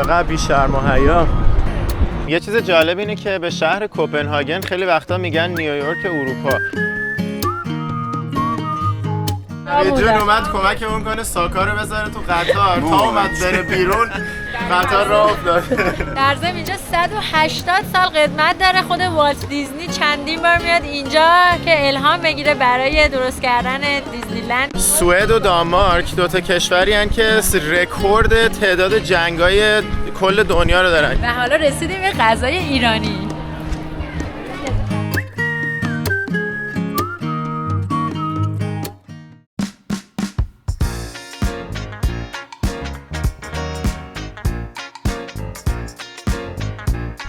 چقدر بی‌شرم و حیا. یه چیز جالب اینه که به شهر کوپنهاگن خیلی وقتا میگن نیویورک اروپا. یه جون اومد کمکمون کنه ساکا رو بذاره تو قطار تا اومد بره بیرون قطار راه افتاد. در ضمن اینجا 180 سال قدمت داره. خود والت دیزنی چندین بار میاد اینجا که الهام بگیره برای درست کردن دیزنیلند. سوئد و دانمارک دوتا کشوری هستن که رکورد تعداد جنگای کل دنیا رو دارن. و حالا رسیدیم به غذای ایرانی.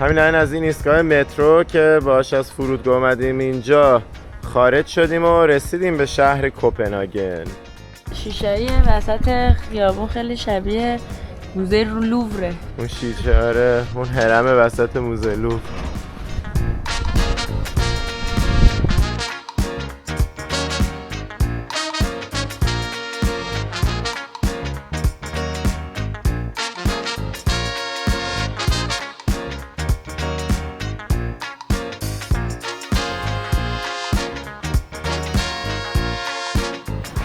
همین الان از این ایستگاه مترو که باهاش از فرودگاه اومدیم اینجا خارج شدیم و رسیدیم به شهر کوپنهاگن. شیشه‌ای وسط خیابون خیلی شبیه موزه لووره. اون شیشه، آره، اون هرم وسط موزه لوور.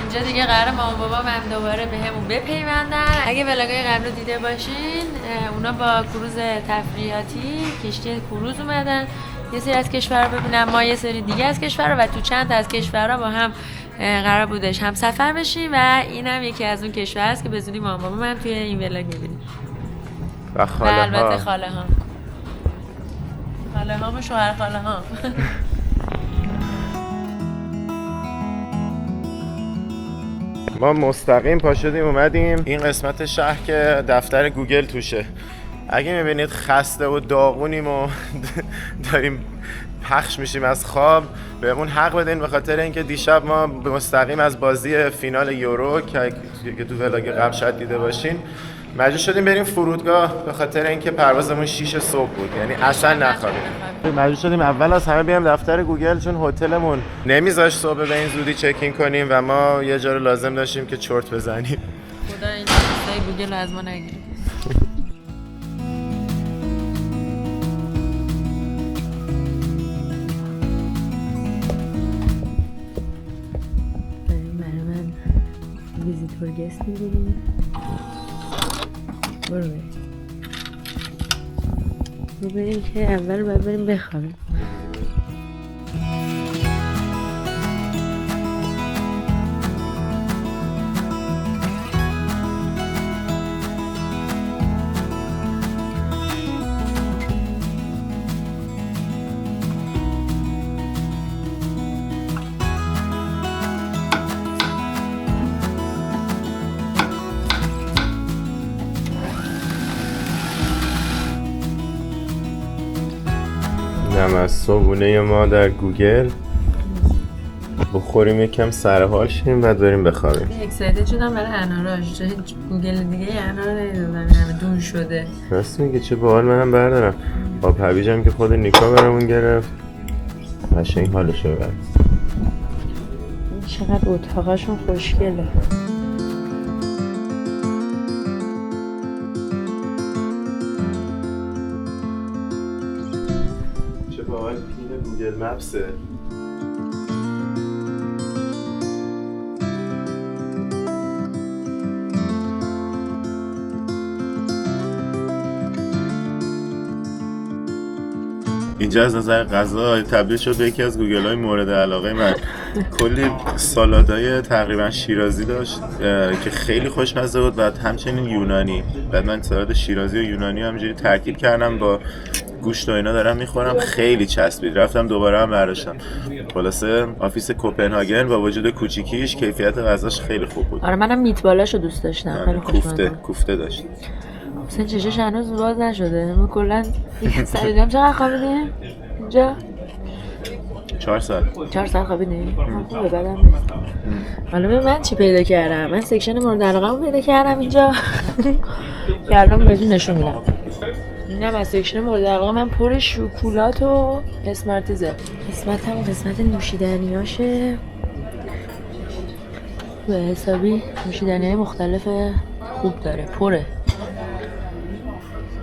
اینجا دیگه قراره مامان بابا هم دوباره بهمون بپیوندن. اگه ولاگای قبل رو دیده باشین، اونا با کروز تفریحاتی کشتی کروز اومدن یه سری از کشورها ببینن، ما یه سری دیگه از کشورها و تو چند تا از کشورها با هم قرار بودش هم سفر بشیم و اینم یکی از اون کشور است که به زودی مامان بابا هم توی این ولاگ می‌بینیم. و خاله ها. البته خاله ها و شوهر خاله ها. ما مستقیم پا شدیم اومدیم این قسمت شهر که دفتر گوگل توشه. اگه میبینید خسته و داغونیم و داریم پخش میشیم از خواب، بهمون حق بدین، به خاطر اینکه دیشب ما مستقیم از بازی فینال یورو که تو ولاگ قبل شاید دیده باشین مجبور شدیم بریم فرودگاه به خاطر اینکه پروازمون 6 صبح بود، یعنی اصلا نخوابیدیم. مجبور شدیم اول از همه بیام دفتر گوگل چون هتلمون نمیذاشت صبح به این زودی چکین کنیم و ما یه جا رو لازم داشتیم که چرت بزنیم. خدا این چیزای گوگل از ما نگیره. برای من ویزیتور گست می‌گیریم. بریم که اول باید بریم بخوابیم. از صبحونه ما در گوگل بخوریم یکم سرحال شیم بعد بریم بخوابیم. اکسایتد شدم برای اناراش، جای گوگل دیگه انار ندیدم همه دون شده. راست میگه، چه باحال. منم بردارم. با هویجم که خود نیکا برامون گرفت قشنگ حالشو ببر. چقدر اتاقشون خوشگله. گوگل مپسه. اینجا از نظر غذا تبدیل شد به یکی از گوگل‌های مورد علاقه من. کلی سالادای تقریبا شیرازی داشت که خیلی خوشمزه بود، بعد همچنین یونانی. بعد من سالاد شیرازی و یونانی همینجوری ترکیب کردم با گوشت و اینا دارم میخورم، خیلی چسبید. رفتم دوباره هم برداشتم. خلاصه آفیس کوپنهاگن با وجود کوچیکیش کیفیت غذاش خیلی خوب بود. آره منم میتبالاشو دوست داشتم، خیلی خوشمزه. کوفته داشت. حسین چشش هنوز باز نشده. ما کلا سریدم. چقدر خوابیدی اینجا؟ 4 ساعت خوابیدی؟ خوبه بدم نیست. حالا ببین من چی پیدا کردم. من سکشن مورد علاقه‌مو پیدا کردم اینجا که الان بهتون نشون میدم. اینم از سکشن مورد علاقه من پر شکلات و اسمارتیزه. قسمت نوشیدنیاشه. به حسابی نوشیدنی‌های مختلف خوب داره، پره.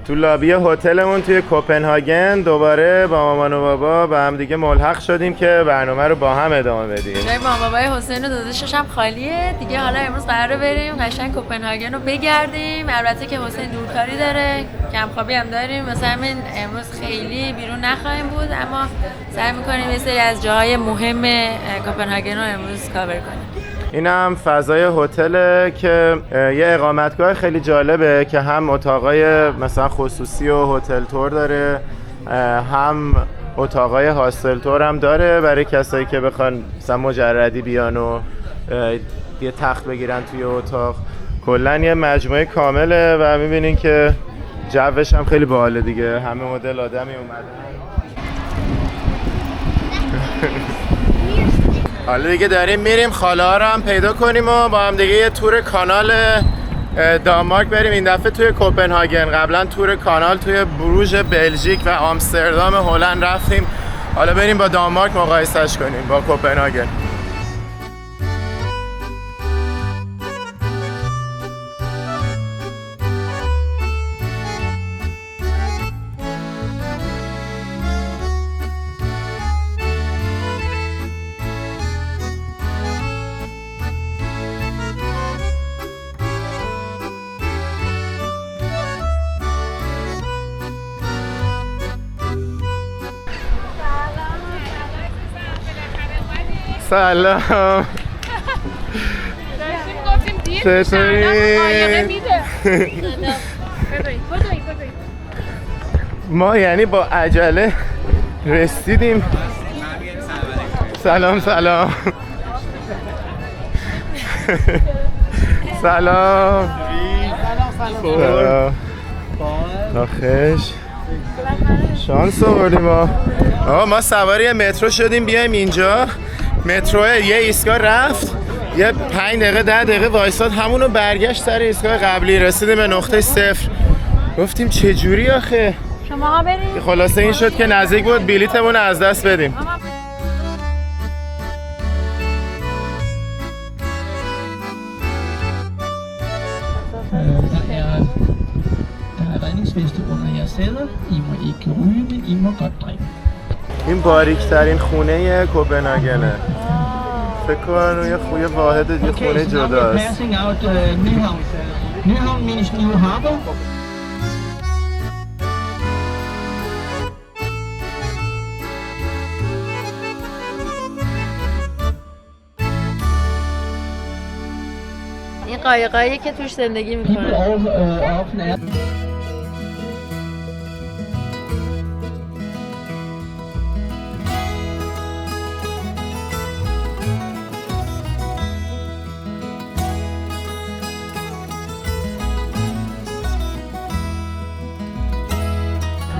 تو لابی هتلمون توی کوپنهاگن دوباره با مامان و بابا به هم دیگه ملحق شدیم که برنامه رو با هم ادامه بدیم. جای مامان بابای حسین و داداشش هم خالیه دیگه. حالا امروز قراره بریم قشنگ کوپنهاگن رو بگردیم. البته که حسین دورکاری داره، کمخوابی هم داریم، مثلا همین امروز خیلی بیرون نخواهیم بود، اما سعی می‌کنیم یه سری از جاهای مهم کوپنهاگن رو امروز کاور کنیم. این هم فضای هتله که یه اقامتگاه خیلی جالبه که هم اتاقای مثلا خصوصی و هتل تور داره، هم اتاقای هاستل تور هم داره برای کسایی که بخوان مثلا مجردی بیان و یه تخت بگیرن توی اتاق. کلا یه مجموعه کامله و میبینین که جوش هم خیلی باحاله دیگه، همه مدل آدمی اومدن. حالا دیگه داریم میریم خاله ها رو هم پیدا کنیم و با هم دیگه یه تور کانال دانمارک بریم. این دفعه توی کوپنهاگن، قبلا تور کانال توی بروژ بلژیک و آمستردام هلند رفتیم. حالا بریم با دانمارک مقایسهش کنیم با کوپنهاگن. سلام. داشتیم گفتیم دیر چطوری؟ ما یعنی با عجله رسیدیم. سلام سلام. سلام. آخش شانس آوردیم ما. ما سواری مترو شدیم بیایم اینجا. مترو یه ایستگاه رفت، یه 5 دقیقه 10 دقیقه وایساد، همونو برگشت سر ایستگاه قبلی. رسیدیم به نقطه 0. گفتیم چه جوری آخه؟ شماها برید. خلاصه این شد که نزدیک بود بلیتمون از دست بدیم. این باریکترین خونه کوپنهاگنه. فکر کنم یه خوی واحد یه خونه جداست. این قایقایی که توش زندگی میکنه.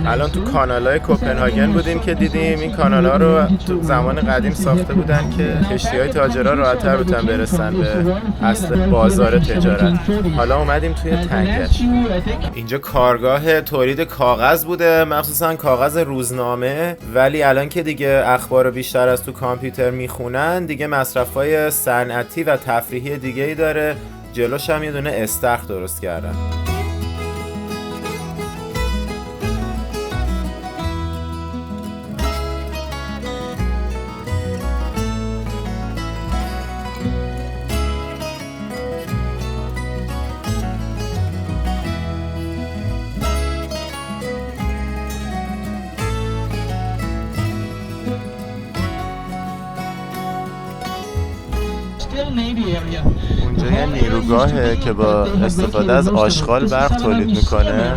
الان تو کانال‌های کوپنهاگن بودیم که دیدیم این کانال‌ها رو تو زمان قدیم ساخته بودن که کشتی‌های تاجرها راحت‌تر بتونن برسن به اصل بازار تجارت. حالا اومدیم توی تنگش. اینجا کارگاه تولید کاغذ بوده، مخصوصا کاغذ روزنامه، ولی الان که دیگه اخبار رو بیشتر از تو کامپیوتر میخونن دیگه مصرف‌های صنعتی و تفریحی دیگه‌ای داره. جلوش هم یه دونه استخر درست کردن. اونجا یه نیروگاهه که با استفاده از آشغال برق تولید میکنه،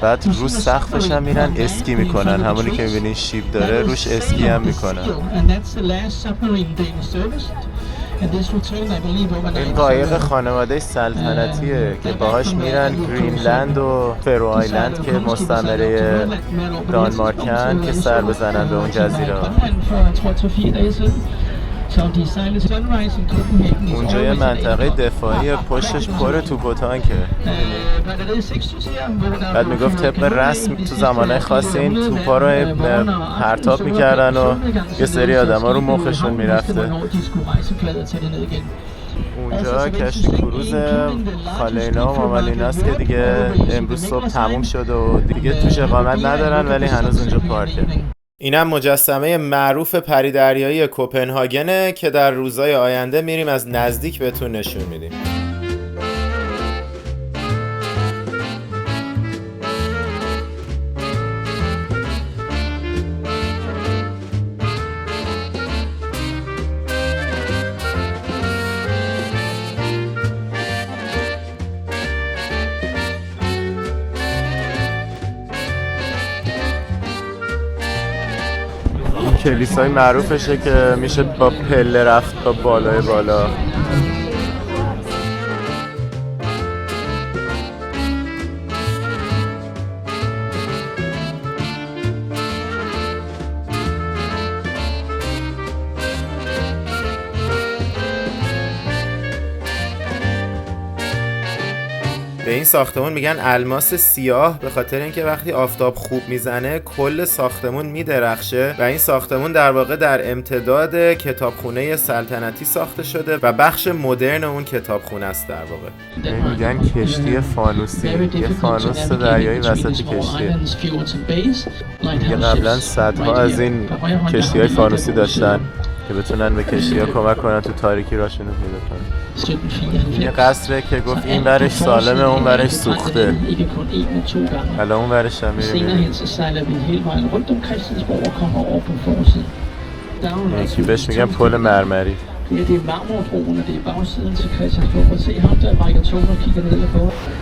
بعد رو سقفش هم میرن اسکی میکنن، همونی که میبینین شیب داره روش اسکی هم میکنن. این قایق خانواده سلطنتیه که باهاش میرن گرینلند و فرو آیلند که مستعمره دانمارکن که سر بزنن به اون جزیره. اونجا یه منطقه دفاعی پشتش پر توپ و تانکه. بعد میگفت طبق رسم تو زمانه خاصی این توپا رو پرتاب میکردن و یه سری آدم ها رو مخشون میرفته. اونجا کشتی کروز خالینا و مامالیناست که دیگه امروز صبح تموم شد و دیگه توش اقامت ندارن، ولی هنوز اونجا پارکه. اینم مجسمه معروف پریدریایی کوپنهاگنه که در روزهای آینده میریم از نزدیک بهتون نشون میدیم. کلیسای معروفشه که میشه با پله رفت تا بالای بالا. به این ساختمون میگن الماس سیاه به خاطر اینکه وقتی آفتاب خوب میزنه کل ساختمون میدرخشه و این ساختمون در واقع در امتداد کتابخونه سلطنتی ساخته شده و بخش مدرن اون کتابخونه است در واقع. میگن کشتی فانوسی، یه فانوس دریایی وسط کشتی. دیگه قبلا صدها از این کشتی‌های فانوسی داشتن که بتونن به کشتی‌ها کمک کنن تو تاریکی راشون پیدا کنن. یه قصره که گفت این برش سالمه اون برش سوخته. حالا اون برش هم میریم. یکی بهش میگن پل مرمری.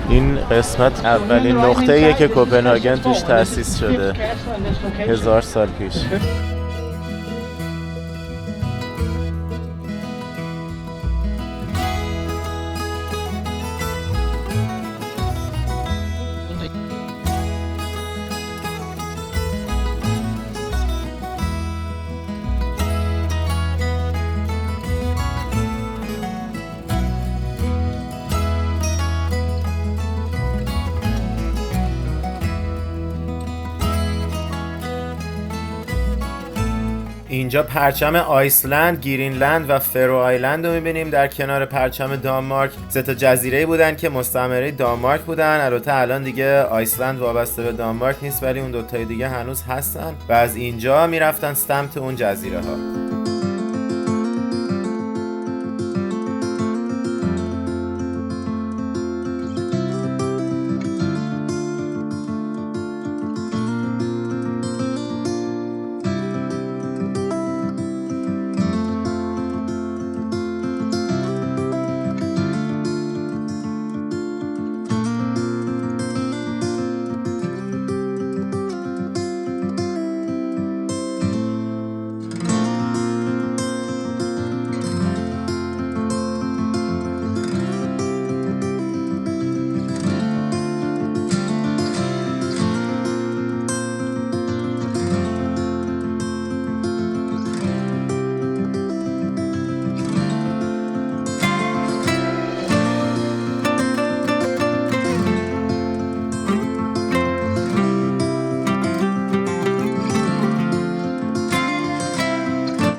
این قسمت اولین نقطه‌ایه که کوپنهاگن توش تأسیس شده 1000 سال پیش. اینجا پرچم آیسلند، گرینلند و فرو آیلند رو میبینیم در کنار پرچم دانمارک. 3 تا جزیره بودن که مستعمره دانمارک بودن. البته الان دیگه آیسلند وابسته به دانمارک نیست، ولی اون 2 تای دیگه هنوز هستن و از اینجا میرفتن سمت اون جزیره ها.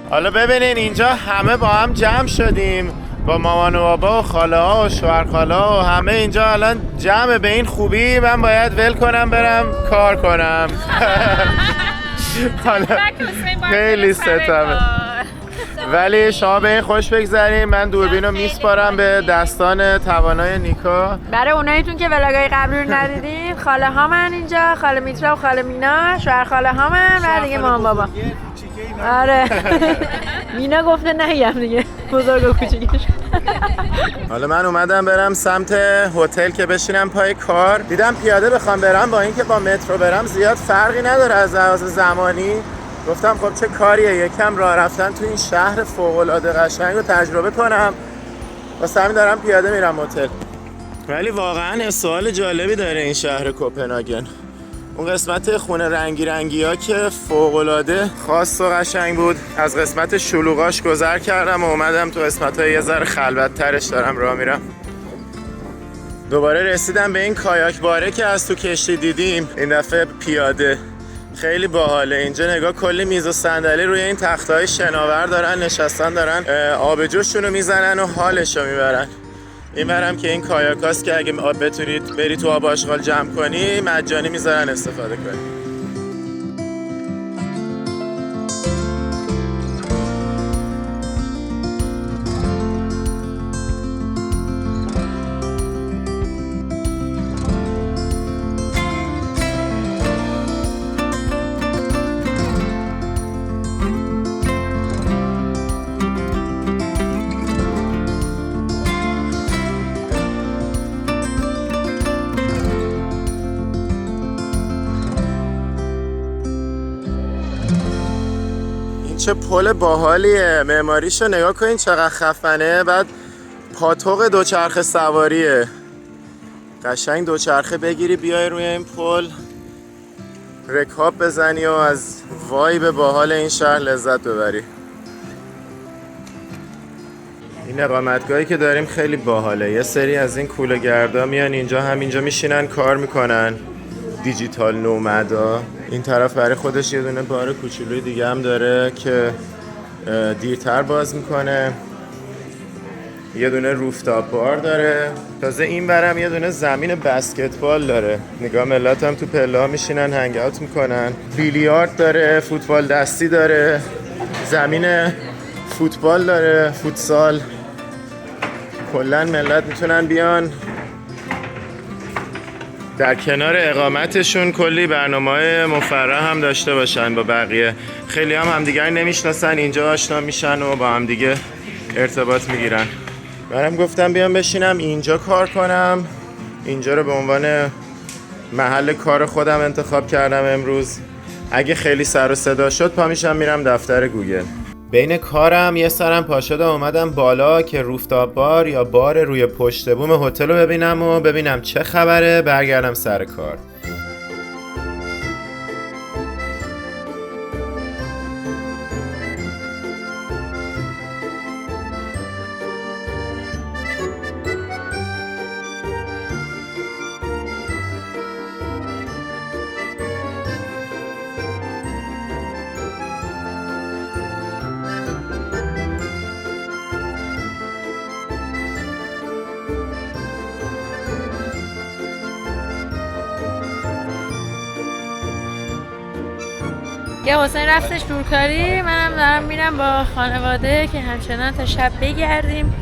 حالا ببینین اینجا همه با هم جمع شدیم، با مامان و بابا و خاله ها و شوهر خاله ها و همه اینجا الان جمع. به این خوبی من باید ول کنم برم کار کنم. حالا خیلی ستمه، ولی شما به این خوش بگذاریم. من دوربین رو میسپارم به دستان توانای نیکا. برای اوناییتون که ولاگای قبلی رو ندیدین، خاله ها من اینجا، خاله میترا و خاله مینا، شوهر خاله ها من و دیگه مامان بابا. آره مینا گفته نگم دیگه، بزرگ و کوچیکش. حالا من اومدم برم سمت هتل که بشینم پای کار. دیدم پیاده بخوام برم با اینکه با مترو برم زیاد فرقی نداره از لحاظ زمانی. گفتم خب چه کاریه یکم راه رفتن تو این شهر فوق‌العاده قشنگ رو تجربه کنم، واسه همین دارم پیاده میرم هتل. ولی واقعا سوال جالبی داره این شهر کوپنهاگن. اون قسمت خونه رنگی رنگی ها که فوق‌العاده خاص و قشنگ بود، از قسمت شلوغاش گذر کردم و اومدم تو قسمت های یه ذره خلوت ترش دارم راه میرم. دوباره رسیدم به این کایاک باره که از تو کشتی دیدیم، این دفعه پیاده. خیلی باحاله. اینجا نگاه کلی میز و صندلی روی این تختهای شناور دارن نشستن، دارن آبجوشونو میزنن و حالشو میبرن. این برم که این کایاکاست که اگه بتونید بری تو آب آشغال جمع کنی مجانی میذارن استفاده کنی. چه پل باحالیه، معماریشو نگاه کنین چقدر خفنه. بعد پاتوق دوچرخه سواریه، قشنگ دوچرخه بگیری بیای روی این پل رکاب بزنی و از وایب باحال این شهر لذت ببری. این اقامتگاهی که داریم خیلی باحاله. یه سری از این کوله‌گردا میان اینجا، همینجا میشینن کار میکنن، دیجیتال نومدا. این طرف برای خودش یه دونه بار کوچولوی دیگه هم داره که دیرتر باز میکنه. یه دونه روفتاپ بار داره. تازه این برم یه دونه زمین بسکتبال داره. نگاه ملت هم تو پله ها میشینن هنگ اوت میکنن. بیلیارد داره، فوتبال دستی داره، زمین فوتبال داره، فوتسال. کلن ملت میتونن بیان در کنار اقامتشون کلی برنامه‌های مفرح هم داشته باشن با بقیه. خیلی هم همدیگر نمیشناسن، اینجا آشنا میشن و با همدیگه ارتباط میگیرن. منم گفتم بیام بشینم اینجا کار کنم. اینجا رو به عنوان محل کار خودم انتخاب کردم امروز. اگه خیلی سر و صدا شد پا میشم میرم دفتر گوگل. بین کارم یه سرم پا شدم اومدم بالا که روفتاپ بار یا بار روی پشت بوم هتل رو ببینم چه خبره، برگردم سر کار. یه حسین رفتش دورکاری، منم دارم میرم با خانواده که همچنان تا شب بگردیم.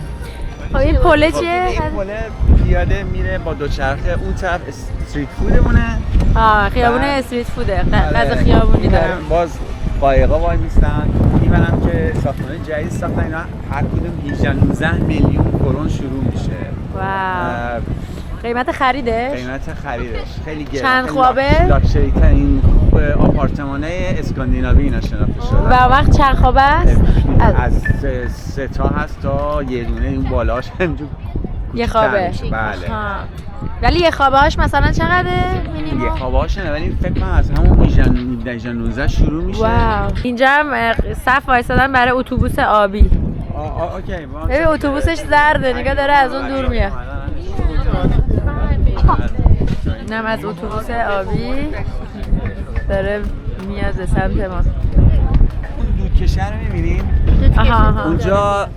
خب این پله چیه؟ این پله پیاده میره با دوچرخه اون طرف استریت فودمونه. خیابون استریت فوده، غذا خیابونی داره. باز قایقا وای میستن. میبینم که ساختمان جدید ساختن، اینا هر کدوم 19 میلیون کرون شروع میشه. واو. قیمت خریدش؟ قیمت خریدش خیلی گرونه. چند خوابه؟ لاکچری ترین آپارتمان‌های اسکاندیناوی اینا شناخته شده. و وقت چند خوابه است؟ از 3 تا هست تا یه دونه اون بالاش همینجور یه خوابه. بله. ولی یه خوابه هاش مثلا چقدره مینیمم؟ یه خوابه هاش نه، ولی فکر کنم از همون 18 شروع میشه. واو. اینجا هم صف وایسادن برای اتوبوس آبی. اوکی. ببین اتوبوسش زرده، نگاه داره از اون دور میاد. اینم از اتوبوس آبی داره میاد به سمت ما. اون دودکشه رو می‌بینین؟ اونجا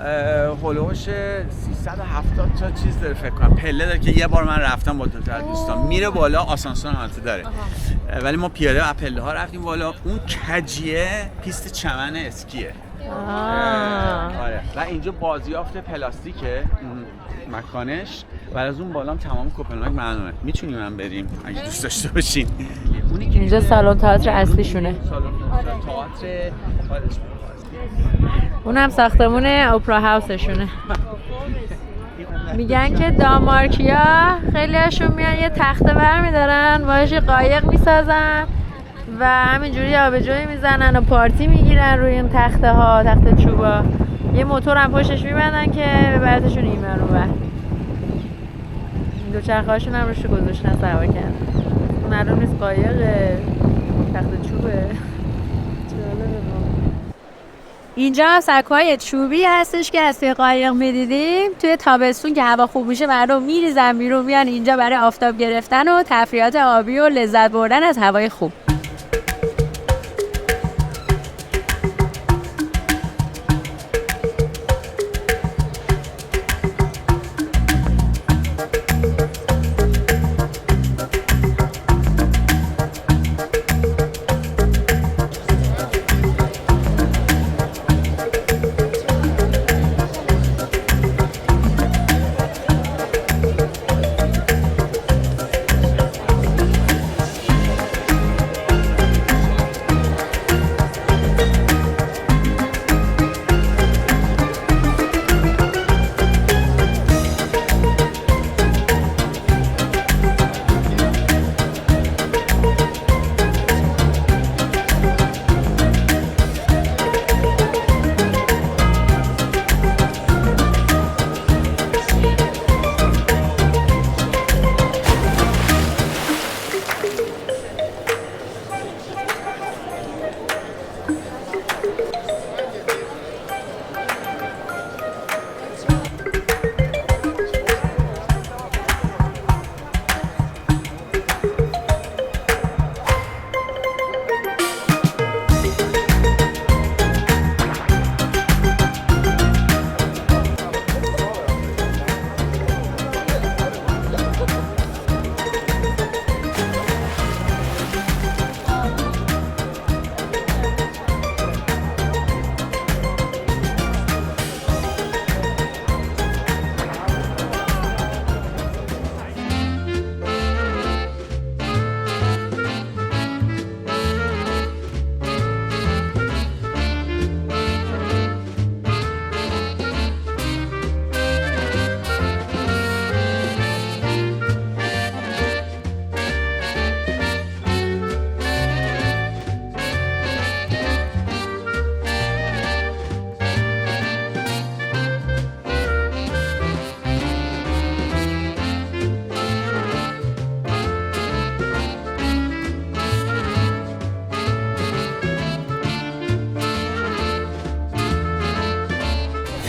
هولوش 370 تا چیز داره فکر کنم، پله داره که یه بار من رفتم با دوتا دوستان. میره بالا، آسانسور هم داره. ولی ما پیاده از پله ها رفتیم بالا. اون کجیه پیست چمن اسکیه. آره. و اینجا بازیافت پلاستیکه مکانش، و از اون بالا هم تمام کوپنهاگ معلومه. میتونیم هم بریم اگه دوست داشته باشین. اینجا سالن تئاتر اصلیشونه. سالن تئاتر اونم ساختمون اپرا هاوسشونه. میگن که دانمارکیا خیلی هاشون میان یه تخته برمیدارن باهاش قایق میسازن و همینجوری آبجوی میزنن و پارتی میگیرن روی این تخته ها، تخته چوبا. یه موتور هم پشتش میبندن که ببرتشون این ور اون ور. دوچرخه هاشون هم روش گذاشتن سوار کردن. معلوم نیست قایقه، تخته چوبه. اینجا سکوهای چوبی هستش که از توی قایق میدیدیم. توی تابستون که هوا خوب میشه مردم میریزن بیرون، میان اینجا برای آفتاب گرفتن و تفریحات آبی و لذت بردن از هوای خوب.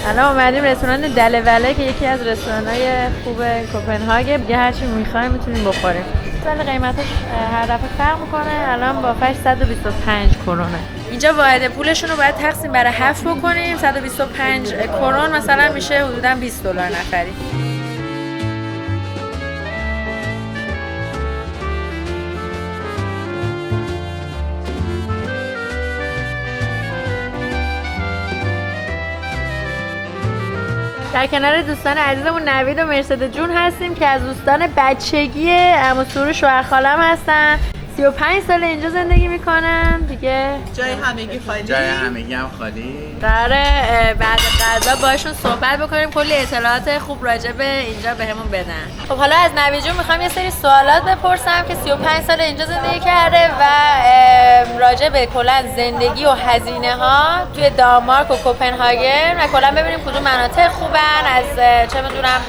الان اومدیم رستوران دلوله که یکی از رستوران‌های خوب کوپنهاگ. دیگه هر چی می‌خوایم میتونیم بخوریم. ولی قیمتش هر دفعه فرق می‌کنه. الان با 125 کرونه. اینجا واحد پولشون رو باید تقسیم بر 7 بکنیم. 125 کرون مثلا میشه حدوداً $20 نفری. در کنار دوستان عزیزمون نوید و مرسد جون هستیم که از دوستان بچگی عمو سروش شوهر خالم هستن. 35 سال اینجا زندگی میکنن دیگه. جای همگی خالی. جای همگی هم خالی. قراره بعد غذا باشون صحبت بکنیم، کلی اطلاعات خوب راجع به اینجا بهمون بدن. خب حالا از نوید جون میخوام یه سری سوالات بپرسم که 35 سال اینجا زندگی کرده و راجع به کلا زندگی و هزینه ها توی دانمارک و کوپنهاگن و کلا ببینیم کدوم مناطق خوبن، از چه میدونم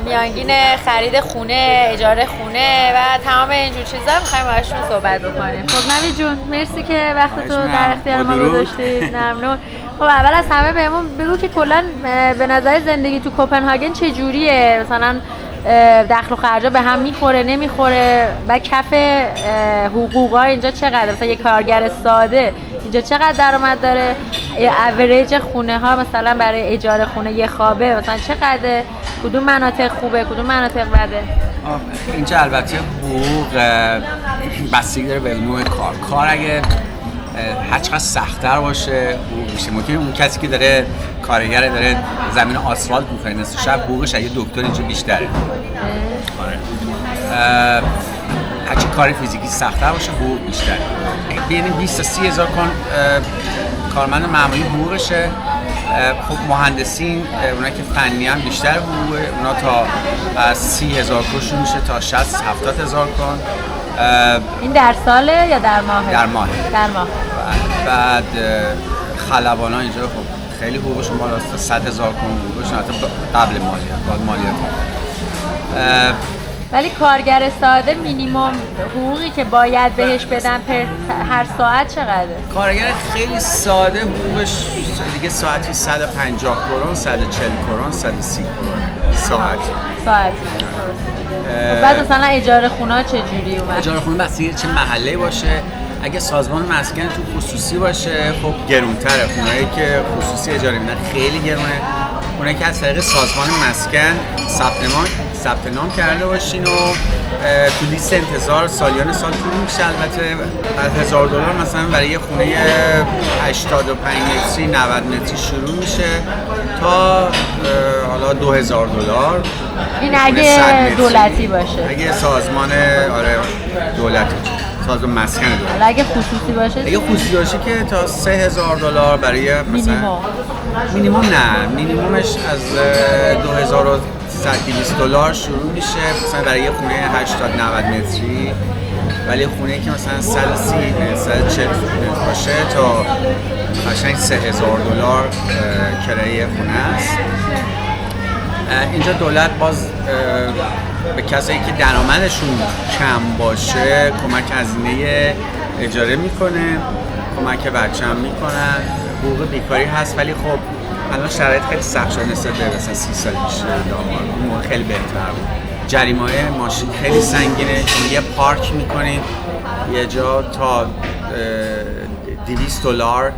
میانگین خرید خونه، اجاره خونه و تمام اینجور چیزا می‌خوایم باهاشون صحبت بکنیم. خب نوید جون مرسی که وقتتو در اختیار ما گذاشتی. ممنون. خب اول از همه بهمون بگو که کلا به نظر زندگی تو کوپنهاگن چه جوریه؟ مثلا دخل و خرجا به هم میخوره نمیخوره و کف حقوقا اینجا چقدر؟ مثلا یه کارگر ساده اینجا چقدر درآمد داره؟ اوریج خونه ها مثلا برای اجاره خونه یه خوابه مثلا چقدر؟ کدوم مناطق خوبه کدوم مناطق بده؟ اینجا البته حقوق بستگی داره به نوع کار اگه هر چقدر سخت‌تر باشه حقوق میشه. ممکنه اون کسی که داره کارگر داره زمین آسفالت می‌کنه نصف شب حقوقش یه دکتر اینجا بیشتره. هرچی کار فیزیکی سخت‌تر باشه حقوق بیشتره. بین 20 تا 30 هزار کارمند معمولی حقوقشه. خب مهندسین اونا که فنی هم بیشتر حقوقه، اونا تا 30,000 کرون میشه تا 60-70,000 کرون. این در ساله یا در ماهه؟ در ماهه. در ماه. بعد خلبانا اینجا خب خیلی حقوقشون بالاست، تا 100,000 کرون حقوقشون حتی قبل مالیات، بعد مالیات. ولی کارگر ساده مینیمم حقوقی که باید بهش بدن پر هر ساعت چقدره؟ کارگر خیلی ساده حقوقش دیگه ساعتی 150 کرون، 140 کرون، 130 کرون ساعت. بعد مثلا اجاره خونه چه جوری اومد؟ اجاره خونه بستگی چه محله باشه. اگه سازمان مسکن تو خصوصی باشه خب گرونتره. خونه‌ای که خصوصی اجاره میدن خیلی گرونه. اونایی که از طریق سازمان مسکن ثبت نام کرده باشین و تو لیست انتظار سالیان سال طول میشه. البته از $1,000 مثلا برای یه خونه 85 متری 90 متری شروع میشه تا حالا $2,000. این اگه دولتی باشه. اگه سازمان دولتی سازمان مسکن دولتی. اگه خصوصی باشه؟ اگه خصوصی باشه که تا $3,000 برای مثلا مینیمم نه، مینیممش از $2,200 شروع میشه مثلا برای یه خونه 80-90 متری. ولی خونه که مثلا 130-140 متر باشه تا قشنگ $3,000 کرایه خونه است. اینجا دولت باز به کسایی که درآمدشون کم باشه کمک هزینه اجاره میکنه، کمک بچه هم میکنن. حقوق بیکاری هست ولی خب الان شرایط خیلی سخت شده نسبت به مثلا 30 سال پیش دانمارک خیلی بهتر بود. جریمه‌های ماشین خیلی سنگینه. یه پارک میکنید یه جا تا $200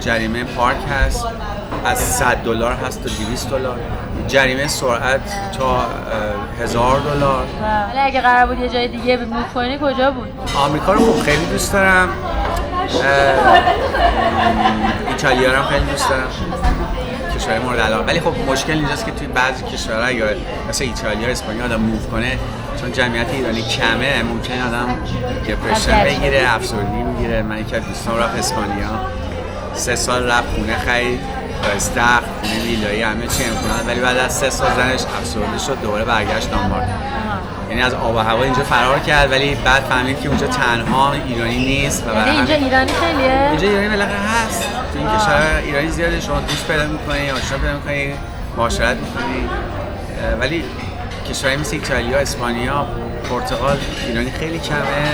جریمه پارک هست، از $100 هست تا $200. جریمه سرعت تا $1,000. ولی اگه قرار بود یه جای دیگه موو کنی کجا بود؟ آمریکا رو خب خیلی دوست دارم. ایتالیا رو خیلی دوست دارم. کشور مورد علاقه. ولی خب مشکل اینجاست که توی بعضی کشورها یا مثلا ایتالیا، اسپانیا آدم موو کنه چون جمعیت ایرانی کمه ممکنه آدم دپرشن بگیره، افسردگی میگیره. من یکی از دوستان رفت اسپانیا 3 سال رفت خونه خرید، استخر، خونه ویلایی همه چی امکانات، ولی بعد از 3 سال زنش افسرده شد دوباره برگشت دانمارک. یعنی از آب و هوا اینجا فرار کرد ولی بعد فهمید که اونجا تنها ایرانی نیست و برای اینجا ایرانی خیلیه؟ اینجا ایرانی بالاخره هست. تو این کشور ایرانی زیاده، شما دوست پیدا می‌کنی، آشنا پیدا می‌کنی، معاشرت می‌کنی. ولی کشوری مثل ایتالیا، اسپانیا، پرتغال ایرانی خیلی کمه.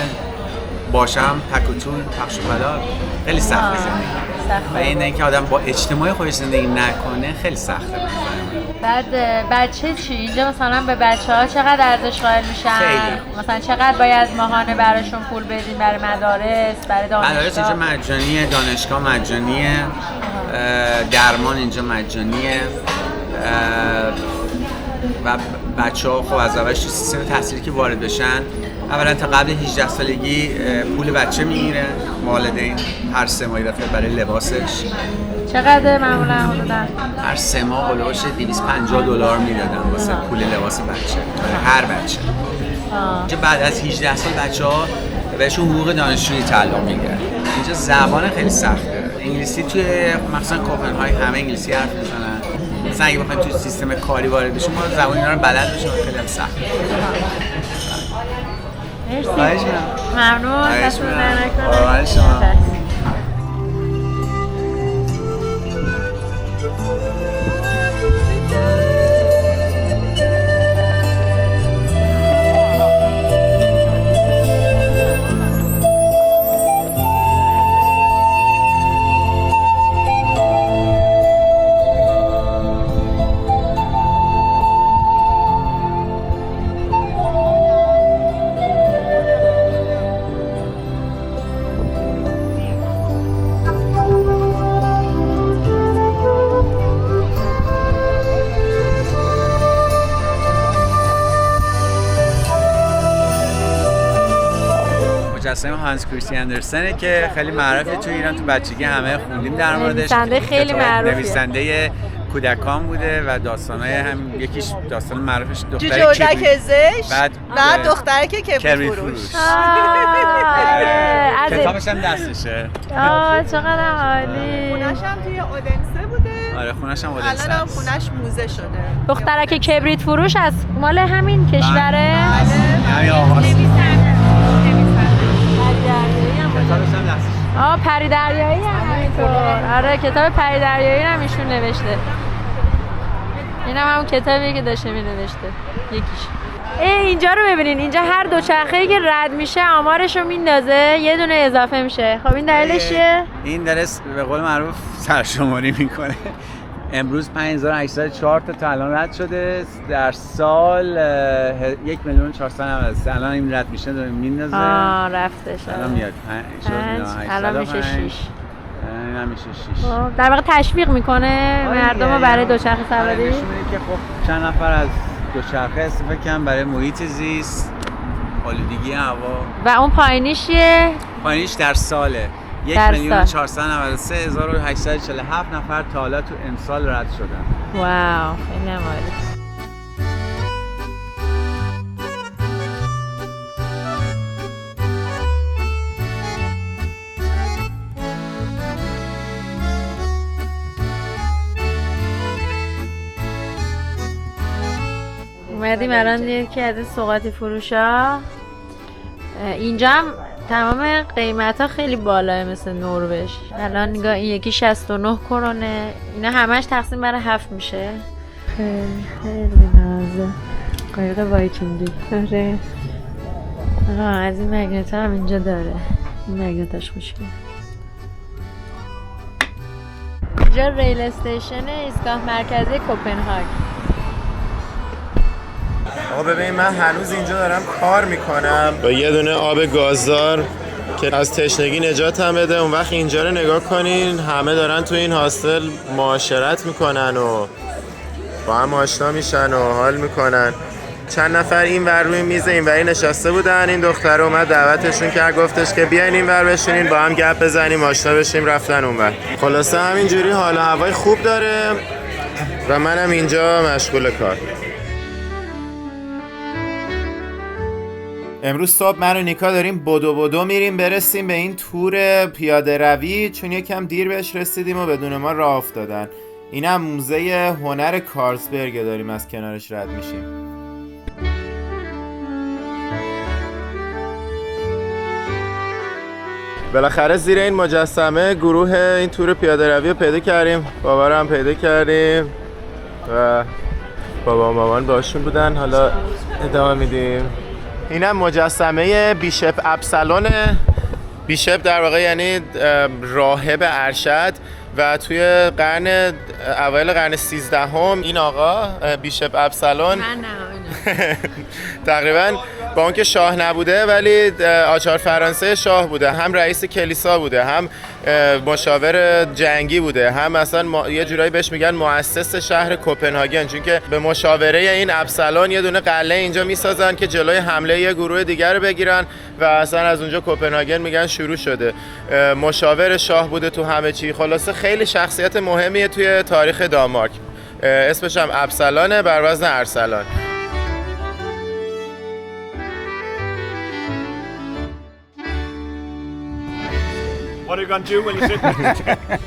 باشم تک و تون، پخش و پلا خیلی سخته زندگی. سخته. و اینکه آدم با اجتماع خودش زندگی نکنه خیلی سخته. بعد بچه چی؟ اینجا مثلا به بچه‌ها چقدر ارزش قائل میشن؟ خیلی. مثلا چقدر باید ماهانه براشون پول بدین برای مدارس، برای دانشگاه؟ مدارس اینجا مجانیه، دانشگاه مجانیه، درمان اینجا مجانیه و بچه‌ها خب از اولش تو سیستم تحصیلی که وارد بشن اولا تا قبل 18 سالگی پول بچه میگیره والدین هر 3 ماه دفعه برای لباسش. چقدر معمولا حدوداً؟ هر 3 ماه هولوش $250 میدادن واسه پول لباس بچه برای هر بچه. اینجا بعد از 18 سال بچه‌ها بهشون حقوق دانشجویی تعلق میگیره. اینجا زبان خیلی سخته. انگلیسی توی مثلا کوپنهاگ همه انگلیسی حرف میزنن. مثلا اگه بخوایم توی سیستم کاری وارد بشیم ما زبان اینا رو بلد بشیم خیلی هم سخته. مرسی. ممنون. دستتون در قربان شما. مجسمه هانس کریستیان اندرسنه که خیلی معروفه تو ایران، تو بچگی همه خوندیم در موردش. نویسنده خیلی معروفیه. نویسنده کودکان بوده و داستانای هم یکیش داستان معروفش جوجه اردک زشت و دختره که کبریت فروش. کتابش هم دستشه. چقدر عالی. خونش هم توی اودنسه بوده. آره خونش هم اودنسه. الان هم خونش موزه شده. دختره که کبریت فروش از مال همین کشوره. همین آقاست. کتابش هم دستشه. پری دریایی هم همینطور. آره کتاب پری دریایی هم ایشون نوشته. این هم همون کتابیه که داشته می نوشته یکیش. اینجا رو ببینین، اینجا هر دوچرخه‌ای که رد میشه آمارش رو میندازه یه دونه اضافه میشه. خب این دلیلش چیه؟ این داره به قول معروف سرشماری میکنه. امروز 5804 تا الان رد شده، در سال 1,493,000. الان این رد میشه داره میندازه. رفتش. الان میاد. الان میشه 6. الان میشه 6. در واقع تشویق میکنه مردم رو برای دوچرخه سواری. نشون میده که خب چند نفر از دوچرخه استفاده کردن برای محیط زیست، آلودگی هوا. و اون پایینیش چیه؟ پایینیش در ساله. 1,493,847 نفر تا حالا تو امسال رد شدن. واو خیلی عالی. اومدیم الان یکی از این سوغاتی فروشا. اینجا هم تمام قیمت ها خیلی بالاه مثل نروژ. الان نگاه این یکی 69 کرونه. اینا همش تقسیم بر 7 میشه. خیلی خیلی نازه. قایق وایکینگی. آره. از این مگنت هم اینجا داره. این مگنتاش مشکل. اینجا ریل استیشن ایستگاه مرکزی کوپنهاگ. آقا ببین من هنوز اینجا دارم کار میکنم با یه دونه آب گازدار که از تشنگی نجاتم بده. اون وقت اینجا رو نگاه کنین، همه دارن تو این هاستل معاشرت میکنن و با هم آشنا میشن و حال میکنن. چند نفر این ور روی میز این وری نشسته بودن. این دختر اومد دعوتشون کرد، گفتش که بیاین این ور بشینین با هم گپ بزنیم آشنا بشیم. رفتن اون ور. خلاصه همینجوری حال و هوای خوب داره و منم اینجا مشغول کار. امروز صبح من و نیکا داریم بدو میریم برسیم به این تور پیاده روی، چون یکم دیر بهش رسیدیم و بدون ما راه افتادن. اینم موزه هنر کارلسبرگ داریم از کنارش رد میشیم. بالاخره زیر این مجسمه گروه این تور پیاده روی رو پیدا کردیم. بابا رو هم پیدا کردیم و بابا و مامان باشون بودن. حالا ادامه میدیم. اینم مجسمه بیشپ ابسلونه بیشپ در واقع یعنی راهب ارشد و توی اوایل قرن 13 این آقا بیشپ ابسلون تقریبا با اون که شاه نبوده ولی آچار فرانسه شاه بوده، هم رئیس کلیسا بوده، هم مشاور جنگی بوده، هم مثلا یه جورایی بهش میگن مؤسس شهر کوپنهاگن، چون که به مشاوره این ابسلون یه دونه قلعه اینجا میسازن که جلوی حمله یه گروه دیگر رو بگیرن و اصلا از اونجا کوپنهاگن میگن شروع شده. مشاور شاه بوده تو همه چی. خلاصه خیلی شخصیت مهمیه توی تاریخ دانمارک. اسمش هم ابسلانه بر وزن ارسلان. What are you gonna do when you sit?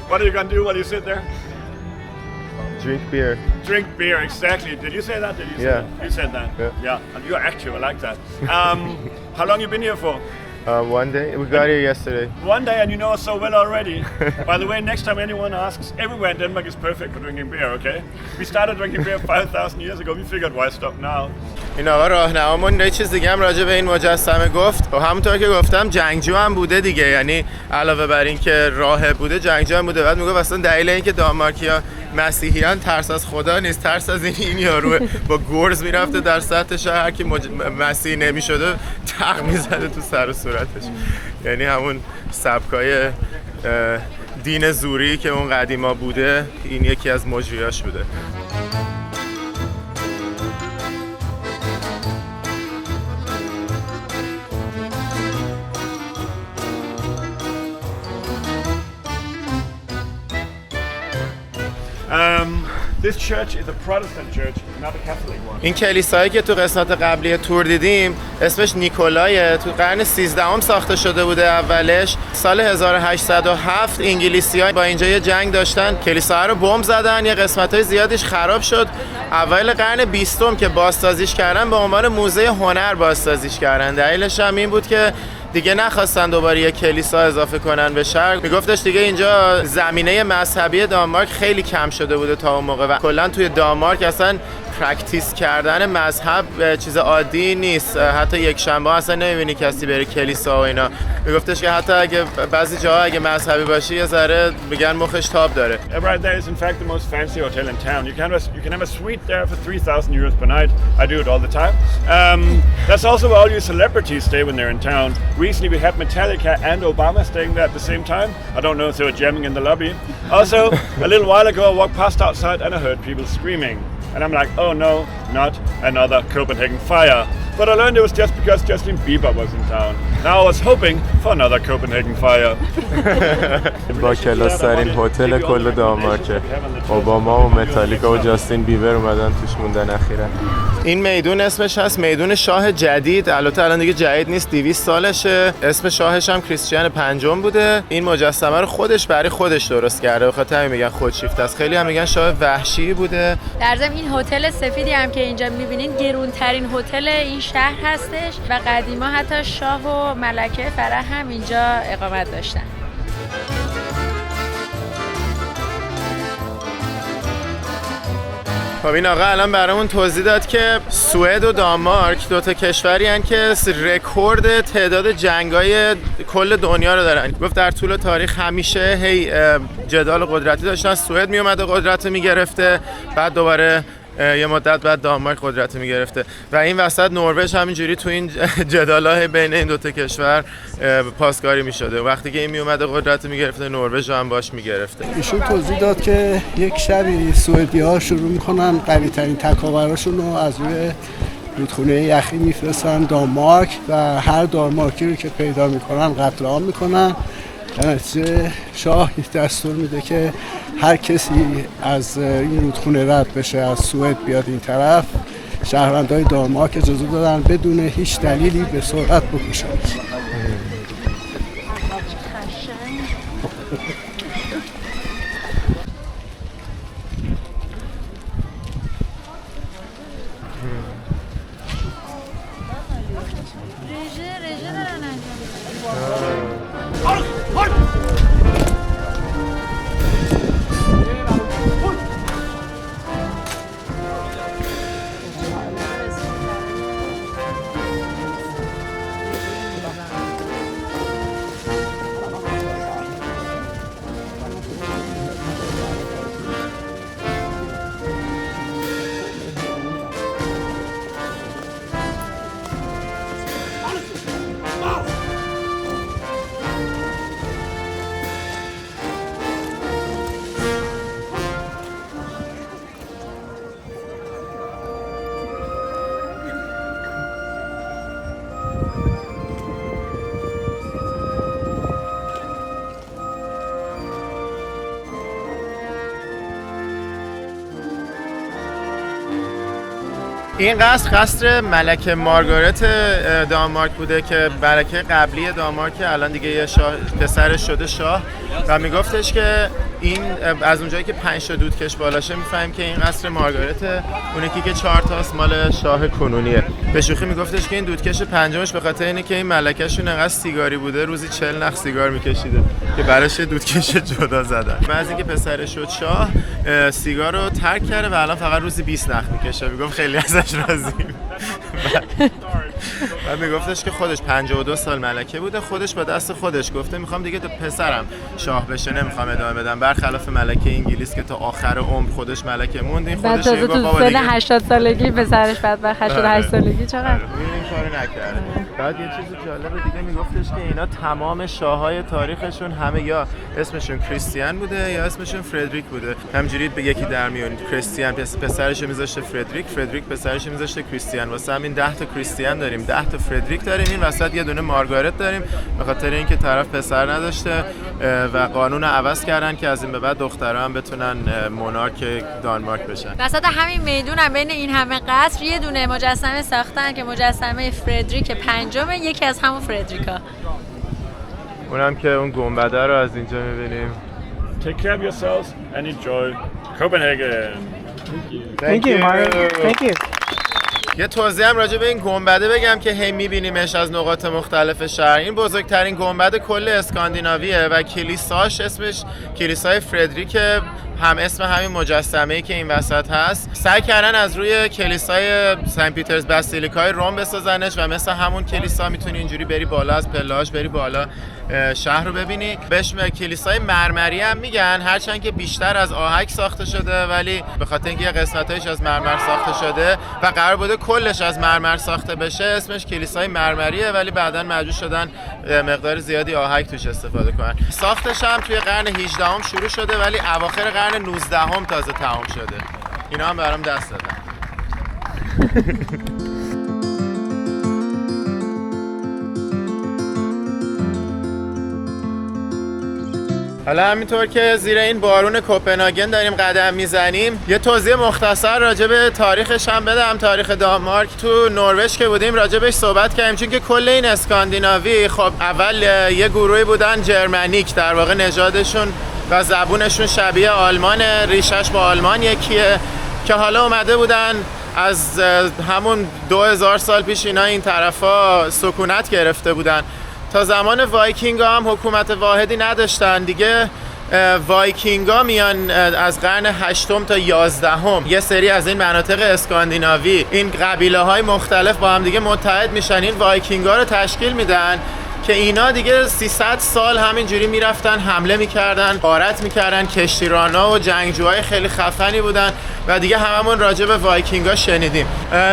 What are you gonna do while you sit there? Drink beer. Drink beer, exactly. Did you say that? Did you say Yeah. that? You said that. Yeah. And you're active. I like that. How long you been here for? One day. We got here yesterday. One day, and you know us so well already. By the way, next time anyone asks, everywhere in Denmark is perfect for drinking beer. Okay? We started drinking beer 5,000 years ago. We figured why stop now? این آقا راهنمامون یه چیز دیگه هم راجع به این مجسمه گفت. و همونطور که گفتم جنگجو هم بوده دیگه، یعنی علاوه بر این که راهب بوده جنگجو هم بوده. بعد میگه اصلا دلیل این که دانمارکی‌ها مسیحیان ترس از خدا نیست، ترس از این یارو با گرز میرفته در سطح شهر، هر کی مسیحی نمیشده تق میزده تو سر و صورتش. یعنی همون سبکای دین زوری که اون قدیما بوده این یکی از مجریاش بوده. This church is a Protestant church, not a Catholic one. این کلیسایی که تو قسمت قبلی تور دیدیم اسمش نیکولای، تو قرن 13 ساخته شده بوده. اولش سال 1807 انگلیسی‌ها با اینجا یه جنگ داشتن، کلیسا رو بمب زدن، یه قسمت‌های زیادیش خراب شد. اوایل قرن 20 که بازسازیش کردن به عنوان موزه هنر بازسازیش کردن. دلیلش هم این بود که دیگه نخواستن دوباره یه کلیسا اضافه کنن به شهر. میگفتش دیگه اینجا زمینه مذهبی دانمارک خیلی کم شده بوده تا اون موقع و کلا توی دانمارک اصلا پرکتیس کردن مذهب چیز عادی نیست. حتی یک شنبه اصلا نمیبینی کسی بره کلیسا و اینا. میگفتش که حتی اگه بعضی جاها اگه مذهبی باشی یه ذره میگن مخش تاب داره. Right there is in fact the most fancy hotel in town. You can have a suite there for 3,000 euros per night. I do it all the time. That's also where all your celebrities stay when they're in town. Recently we had Metallica and Obama staying there at the same time. I don't know if they were jamming in the lobby. Also, a little while ago I walked past outside and I heard people screaming. And I'm like, oh no, not another Copenhagen fire. But I learned it was just because Justin Bieber was in town. Now I was hoping for another Copenhagen fire. با کلاس ترین هتل کل دانمارکه. اوباما و متالیکا و جاستین بیبر اومدن توش موندن اخیراً. این میدون اسمش هست میدون شاه جدید. البته الان دیگه جدید نیست، 200 سالشه. اسم شاهش هم کریستیان پنجم بوده. این مجسمه رو خودش برای خودش درست کرده. به خاطر همین میگن خودشیفته است. خیلی هم میگن شاه وحشی بوده. در ضمن این هتل سفیدی هم که اینجا میبینین گرونترین هتل این شهر هستش و قدیما حتی شاه و ملکه فرح هم اینجا اقامت داشتن. خب این آقا الان برامون توضیح داد که سوئد و دانمارک دوتا کشوری هستن که رکورد تعداد جنگای کل دنیا رو دارن. گفت در طول تاریخ همیشه جدال قدرتی داشتن. سوئد می اومده قدرت رو میگرفته، بعد دوباره یه مدت بعد دانمارک قدرت رو میگرفته و این وسط نروژ همینجوری تو این جدال‌های بین این دوتا کشور پاسکاری میشده. وقتی که این می اومده قدرت رو میگرفته نروژ هم باش میگرفته. ایشون توضیح داد که یک شبی سوئدی‌ها شروع میکنن قوی ترین تکاوراشون رو از روی رودخونه یخی میفرستن دانمارک و هر دانمارکی رو که پیدا میکنن قتل عام میکنن. در نتیجه شاه دستور میده که هر کسی از این رودخونه رد بشه، از سوئد بیاد این طرف، شهروندای دانمارک اجازه دادن بدون هیچ دلیلی به سرعت بکشن. این قصر ملکه مارگارت دانمارک بوده که ملکه قبلی دانمارک الان دیگه یه پسرش شده شاه و میگفتش که این از اونجایی که 5 تا دودکش بالاشه میفهمیم که این قصر مارگارته، اون یکی که 4 تاست مال شاه کنونیه. به شوخی میگفتش که این دودکش پنجمش به خاطر اینه که این ملکه‌شون انقدر سیگاری بوده روزی 40 نخ سیگار میکشیده که براش دودکش جدا زدن. بعد اینکه پسرش شد شاه سیگار رو ترک کرده و الان فقط روزی 20 نخ میکشه. میگم خیلی ازش راضیم. بعد میگفتش که خودش 52 سال ملکه بوده، خودش با دست خودش گفته میخوام دیگه تو پسرم شاه بشه، نمیخوام ادامه بدم، برخلاف ملکه انگلیس که تا آخر عمر خودش ملکه موند. این خودش یه بابا دیگه 80 سالگی پسرش بدبخت 88 سالگی چقدر این کارو نکرده. بعد یه چیز جالب دیگه میگفتش که اینا تمام شاههای تاریخشون همه یا اسمشون کریستیان بوده یا اسمشون فردریک بوده، همجوری به یکی در میون. کریستیان پسرش میذاشته فردریک پسرش میذاشته کریستیان. واسه همین 10 تا کریستیان داریم، 10 تا فردریک داریم، این وسط یه دونه مارگارت داریم به خاطر اینکه طرف پسر نداشته و قانون عوض کردن که از این به بعد دخترها هم بتونن مونارک دانمارک بشن. وسط همین میدون هم بین این همه قصر یه دونه مجسمه ساختن که مجسمه فردریک پنجم، یکی از همون فردریکا. اونم که اون گنبده رو از اینجا می‌بینیم. Take care of yourselves and enjoy Copenhagen. Thank you Mario. Thank you. یه توضیح هم راجع به این گنبده بگم که هی می‌بینیمش از نقاط مختلف شهر. این بزرگترین گنبد کل اسکاندیناویه و کلیساش اسمش کلیسای فردریک، هم اسم همین مجسمه‌ای که این وسط هست. سعی کردن از روی کلیسای سنت پیترز باسیلیکای روم بسازنش و مثل همون کلیسا میتونی اینجوری بری بالا، از پله‌هاش بری بالا شهر رو ببینی. بهش کلیسای مرمری هم میگن، هرچند که بیشتر از آهک ساخته شده ولی به خاطر اینکه قسمتایش از مرمر ساخته شده و قرار بوده کلش از مرمر ساخته بشه اسمش کلیسای مرمریه، ولی بعداً مجبور شدن مقدار زیادی آهک توش استفاده کنن. ساختش هم توی قرن 18 شروع شده ولی اواخر قرن 19 تازه تمام شده. اینا هم برام دست دادن. حالا همینطور که زیر این بارون کوپنهاگن داریم قدم میزنیم، یه توضیح مختصر راجع به تاریخش هم بدم. تاریخ دانمارک تو نروژ که بودیم راجع بهش صحبت کردیم، چون که کل این اسکاندیناوی خب اول یه گروهی بودن جرمنیک، در واقع نژادشون و زبونشون شبیه آلمانه، ریشش با آلمان یکیه، که حالا اومده بودن از همون 2000 سال پیش اینا این طرفا سکونت گرفته بودن. تا زمان وایکینگا هم حکومت واحدی نداشتن دیگه. وایکینگا میان از قرن 8 تا 11 یه سری از این مناطق اسکاندیناوی، این قبیله های مختلف با هم دیگه متحد میشن، این وایکینگا رو تشکیل میدن که اینا دیگه 300 سال همینجوری میرفتن حمله میکردن، غارت میکردن، کشتیرانا و جنگجوهای خیلی خفنی بودن و دیگه هممون راجع به وایکینگا شنیدیم.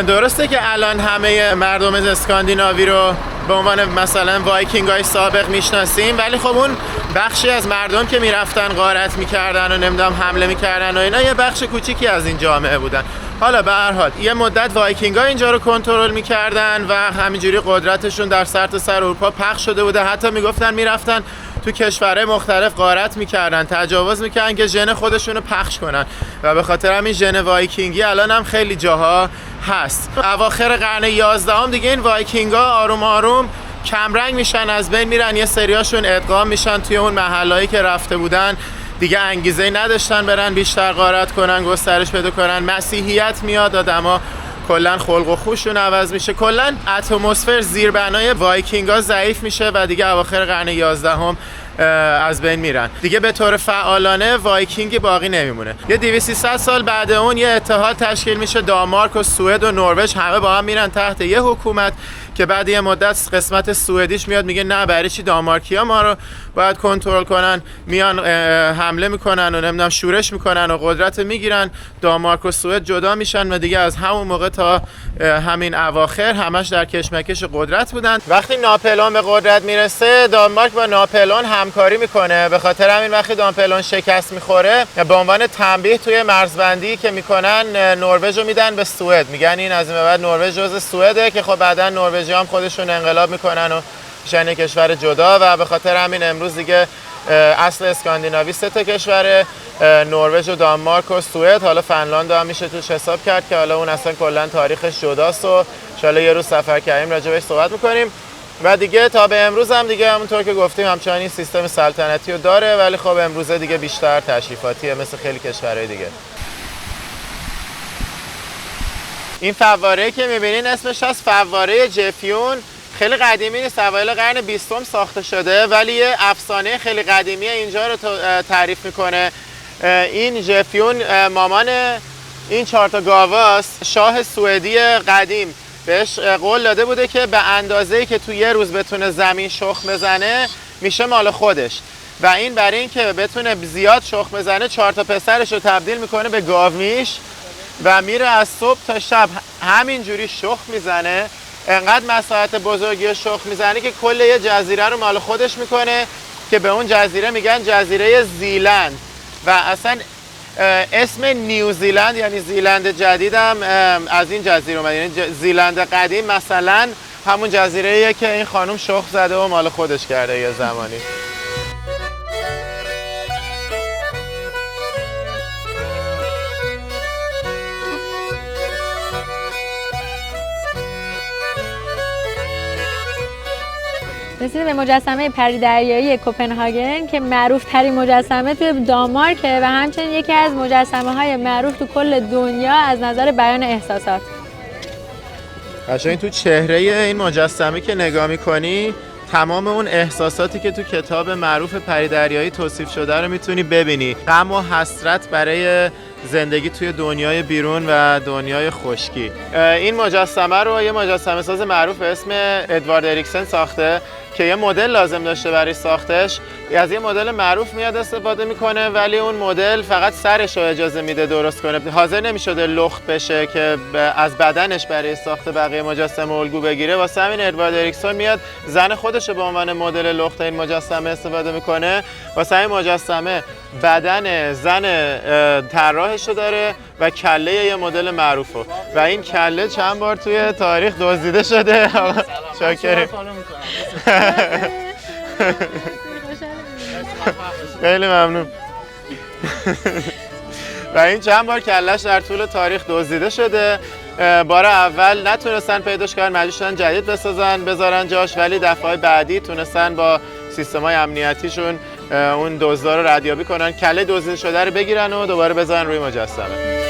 درسته که الان همه مردم اسکاندیناوی رو به عنوان مثلا وایکینگای سابق میشناسیم، ولی خب اون بخشی از مردم که میرفتن غارت میکردن و نمیدونم حمله میکردن و اینا یه بخش کوچیکی از این جامعه بودن. حالا به هر حال یه مدت وایکینگا اینجا رو کنترل میکردن و همینجوری قدرتشون در سرتاسر اروپا پخش شده بوده. حتی میگفتن میرفتن تو کشورهای مختلف غارت میکردن، تجاوز میکردن که ژن خودشون رو پخش کنن و به خاطر همین ژن وایکینگی الان هم خیلی جاها هست. اواخر قرن 11 دیگه این وایکینگا آروم آروم کمرنگ میشن، از بین میرن، یه سریاشون ادغام میشن توی اون محلهایی که رفته بودن، دیگه انگیزه نداشتن برن بیشتر غارت کنن، گسترش پیدا کنن. مسیحیت میاد، آدما کلا خلق و خوشون عوض میشه، کلا اتمسفر زیربنای وایکینگا ضعیف میشه و دیگه اواخر قرن 11 از بین میرن. دیگه به طور فعالانه وایکینگی باقی نمیمونه. یه 200 سال بعد اون یه اتحاد تشکیل میشه، دانمارک و سوئد و نروژ همه با هم میرن تحت یه حکومت که بعد یه مدت قسمت سوئدیش میاد میگه نه برای چی دانمارکی‌ها ما رو باید کنترل کنن، میان حمله میکنن و نمیدونم شورش میکنن و قدرت میگیرن، دانمارک و سوئد جدا میشن و دیگه از همون موقع تا همین اواخر همش در کشمکش قدرت بودن. وقتی ناپلئون به قدرت میرسه دانمارک با ناپلئون همکاری میکنه، به خاطر همین وقتی ناپلئون شکست میخوره به عنوان تنبیه توی مرزبندی که میکنن نروژ رو میدن به سوئد، میگن این از این به بعد نروژ جزء سوئده، که خب بعداً نروژی هم خودشون انقلاب میکنن و میشن کشور جدا و به خاطر همین امروز دیگه اصل اسکاندیناوی 3 کشوره، نروژ و دانمارک و سوئد. حالا فنلاند هم میشه توش حساب کرد که حالا اون اصلا کلا تاریخش جداست و ان شاءالله یه روز سفر کردیم راجع بهش صحبت می‌کنیم. و دیگه تا به امروز هم دیگه همونطور که گفتیم همچنان این سیستم سلطنتی رو داره، ولی خب امروزه دیگه بیشتر تشریفاتیه مثل خیلی کشورهای دیگه. این فواره‌ای که می‌بینین اسمش از فواره جفیون. خیلی قدیمی نیست، اوایل قرن 20 ساخته شده، ولی یه افسانه خیلی قدیمی اینجا رو تعریف میکنه. این جفیون مامان این 4 تا گاواست. شاه سوئدی قدیم بهش قول داده بوده که به اندازه‌ای که تو یه روز بتونه زمین شخم بزنه میشه مال خودش، و این برای این که بتونه زیاد شخم بزنه 4 تا پسرش رو تبدیل میکنه به گاومیش و میره از صبح تا شب همینجوری شخم میزنه. انقدر مساحت بزرگی شخم میزنه که کل یه جزیره رو مال خودش میکنه که به اون جزیره میگن جزیره زیلند. و اصلا اسم نیوزیلند یعنی زیلند جدید هم از این جزیره اومده. یعنی زیلند قدیم مثلا همون جزیره‌ایه که این خانم شخم زده و مال خودش کرده یه زمانی. رسیدیم به مجسمه پری دریایی کوپنهاگن که معروف ترین مجسمه توی دانمارکه و همچنین یکی از مجسمه های معروف تو کل دنیا از نظر بیان احساسات. قشنگ تو چهره این مجسمه که نگاه می‌کنی تمام اون احساساتی که تو کتاب معروف پری دریایی توصیف شده رو میتونی ببینی. غم و حسرت برای زندگی توی دنیای بیرون و دنیای خشکی. این مجسمه رو یه مجسمه ساز معروف به اسم ادوارد اریکسن ساخته که یه مدل لازم داشته برای ساختش. از یه مدل معروف میاد استفاده میکنه، ولی اون مدل فقط سرش رو اجازه میده درست کنه. حاضر نمیشده لخت بشه که از بدنش برای ساخت بقیه مجسمه الگو بگیره. واسه همین ادوارد اریکسون میاد زن خودش رو به عنوان مدل لخت این مجسمه استفاده میکنه. واسه همین مجسمه بدن زن طراحش رو داره و کله یه مدل معروفه و این کله چند بار توی تاریخ دزدیده شده. شاکریم. خیلی ممنون. و این چند بار کلش در طول تاریخ دزدیده شده. بار اول نتونستن پیداش کنن، مجبور شدن جدید بسازن بذارن جاش، ولی دفعه بعدی تونستن با سیستم‌های امنیتیشون اون دزدا رو ردیابی کنن، کله دزدیده شده رو بگیرن و دوباره بذارن روی مجسمه.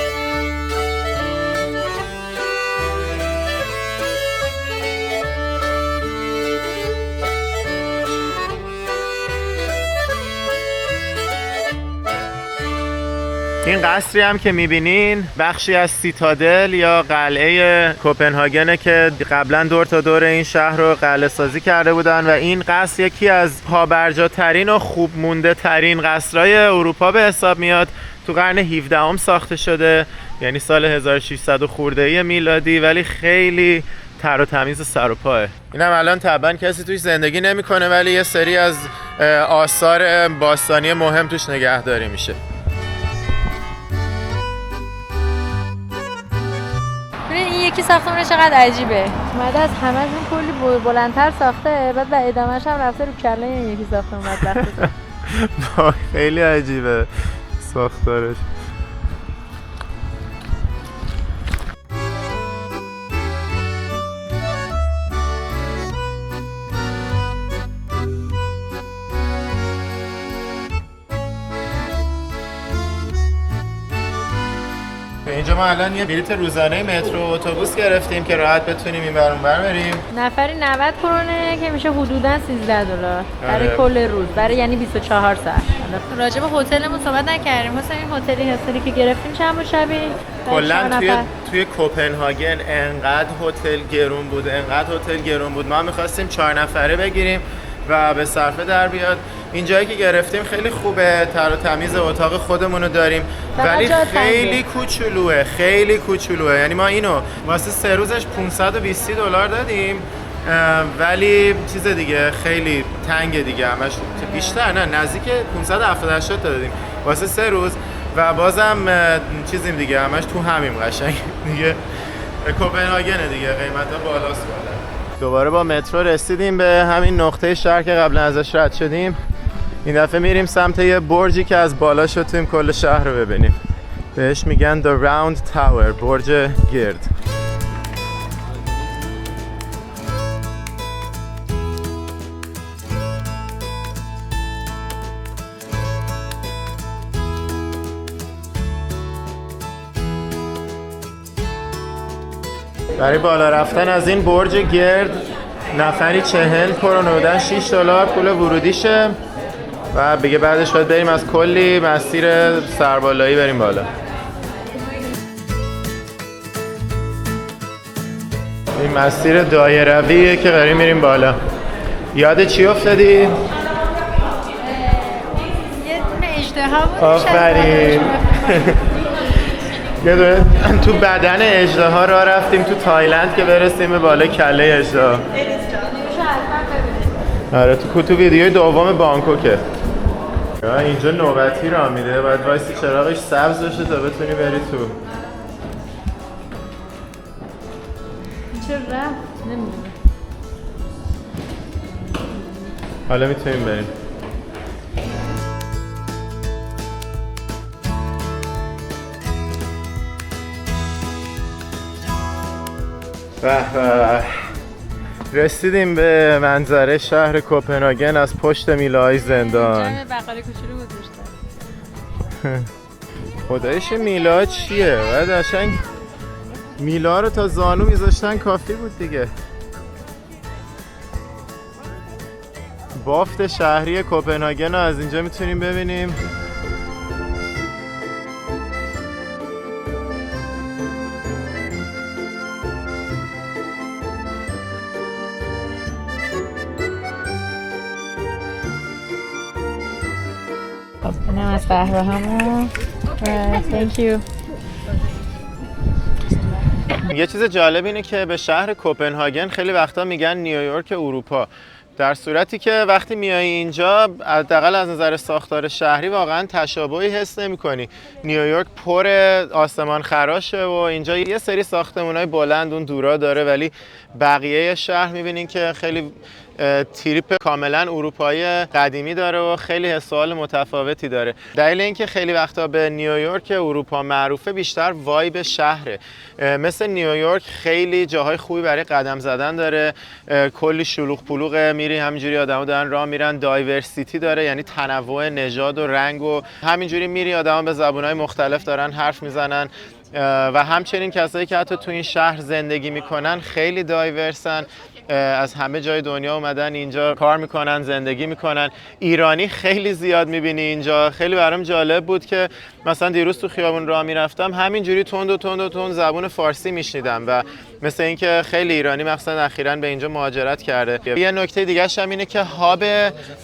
این قصری هم که میبینین بخشی از سیتادل یا قلعه کوپنهاگنه که قبلا دور تا دور این شهر رو قلعه سازی کرده بودن و این قصر یکی از پابرجاترین و خوب مونده ترین قصرهای اروپا به حساب میاد. تو قرن 17 ساخته شده، یعنی سال 1600 خورده میلادی، ولی خیلی تر و تمیز سر و پاه. اینم الان طبعا کسی توش زندگی نمیکنه، ولی یه سری از آثار باستانی مهم توش نگهداری میشه. این یکی ساختمون چقدر عجیبه، اومده از همه‌شون کلی بلندتر ساخته، بعد و ادامه‌ش هم رفته رو کله این یکی ساختمون. خیلی عجیبه ساختارش. اینجا ما الان یه بلیت روزانه مترو اتوبوس گرفتیم که راحت بتونیم این ور اون ور بریم. نفری 90 کرونه که میشه حدوداً $13 برای کل روز، برای یعنی 24 ساعت. راجع به هتلمون صحبت نکردیم. مثلا این هتلی که گرفتیم چند بود شبیه؟ کلا توی کوپنهاگن انقدر هتل گرون بود. ما می‌خواستیم 4 نفره بگیریم و به صرفه در بیاد. این جایی که گرفتیم خیلی خوبه، تر و تمیز، اتاق خودمونو داریم، ولی خیلی کوچولوه. یعنی ما اینو واسه 3 روزش $520 دادیم، ولی چیز دیگه خیلی تنگه دیگه، همش بیشتر نه نزدیک 570 دادیم واسه 3 روز و بازم چیزیم دیگه، همش تو همیم قشنگ دیگه. کوپنهاگنه دیگه، قیمتا بالاست. دوباره با مترو رسیدیم به همین نقطه شهر که قبلا ازش رد شدیم. این دفعه میریم سمت یه برجی که از بالاش بتونیم کل شهر رو ببینیم. بهش میگن The Round Tower، برج گرد. برای بالا رفتن از این برج گرد نفری 40 کرون حدوداً $6 پول ورودیشه و بگه بعدش باید بریم از کلی مسیر سربالایی بریم بالا. این مسیر دایرویه که بریم میریم بالا. یاد چی افتادی؟ یه دونه اژدها بود. آفرین. یه دونه تو بدن اژدها راه رفتیم تو تایلند که برسیم به بالای کله اژدها. آره تو ویدیوی دوم بانکوکه. اینجا نوبتی راه میده، باید وایسی چراغش سبز بشه تا بتونی بری تو. چرا رفت؟ نمیدونم. حالا میتونیم بریم. به رسیدیم به منظره شهر کوپنهاگن از پشت میله‌های زندان. جمع بقاله کوچولو گذاشتن. خدایش میله‌ها چیه؟ باید قشنگ میله‌ها رو تا زانو میذاشتن کافی بود دیگه. بافت شهری کوپنهاگن رو از اینجا میتونیم ببینیم. اینم از قهوه همون. Thank you. یه چیز جالب اینه که به شهر کوپنهاگن خیلی وقتا میگن نیویورک اروپا، در صورتی که وقتی میای اینجا حداقل از نظر ساختار شهری واقعا تشابهی حس نمی‌کنی. نیویورک پر آسمان خراشه و اینجا یه سری ساختمان‌های بلند اون دورا داره، ولی بقیه شهر می‌بینین که خیلی تریپ کاملا اروپایی قدیمی داره و خیلی حس و حال متفاوتی داره. دلیل اینکه خیلی وقتا به نیویورک اروپا معروفه بیشتر وایب شهره. مثل نیویورک خیلی جاهای خوبی برای قدم زدن داره، کلی شلوغ پلوغه، میری همینجوری آدما دارن راه میرن، دایورسیتی داره یعنی تنوع نژاد و رنگ و همینجوری میری آدما به زبونهای مختلف دارن حرف میزنن و همچنین کسایی که حتی تو این شهر زندگی میکنن خیلی دایورسن، از همه جای دنیا اومدن اینجا کار میکنن، زندگی میکنن. ایرانی خیلی زیاد میبینی اینجا. خیلی برام جالب بود که مثلا دیروز تو خیابون راه میرفتم همینجوری تند زبون فارسی میشنیدم و مثل اینکه خیلی ایرانی مثلا اخیراً به اینجا مهاجرت کرده. یه نکته دیگه هم اینه که هاب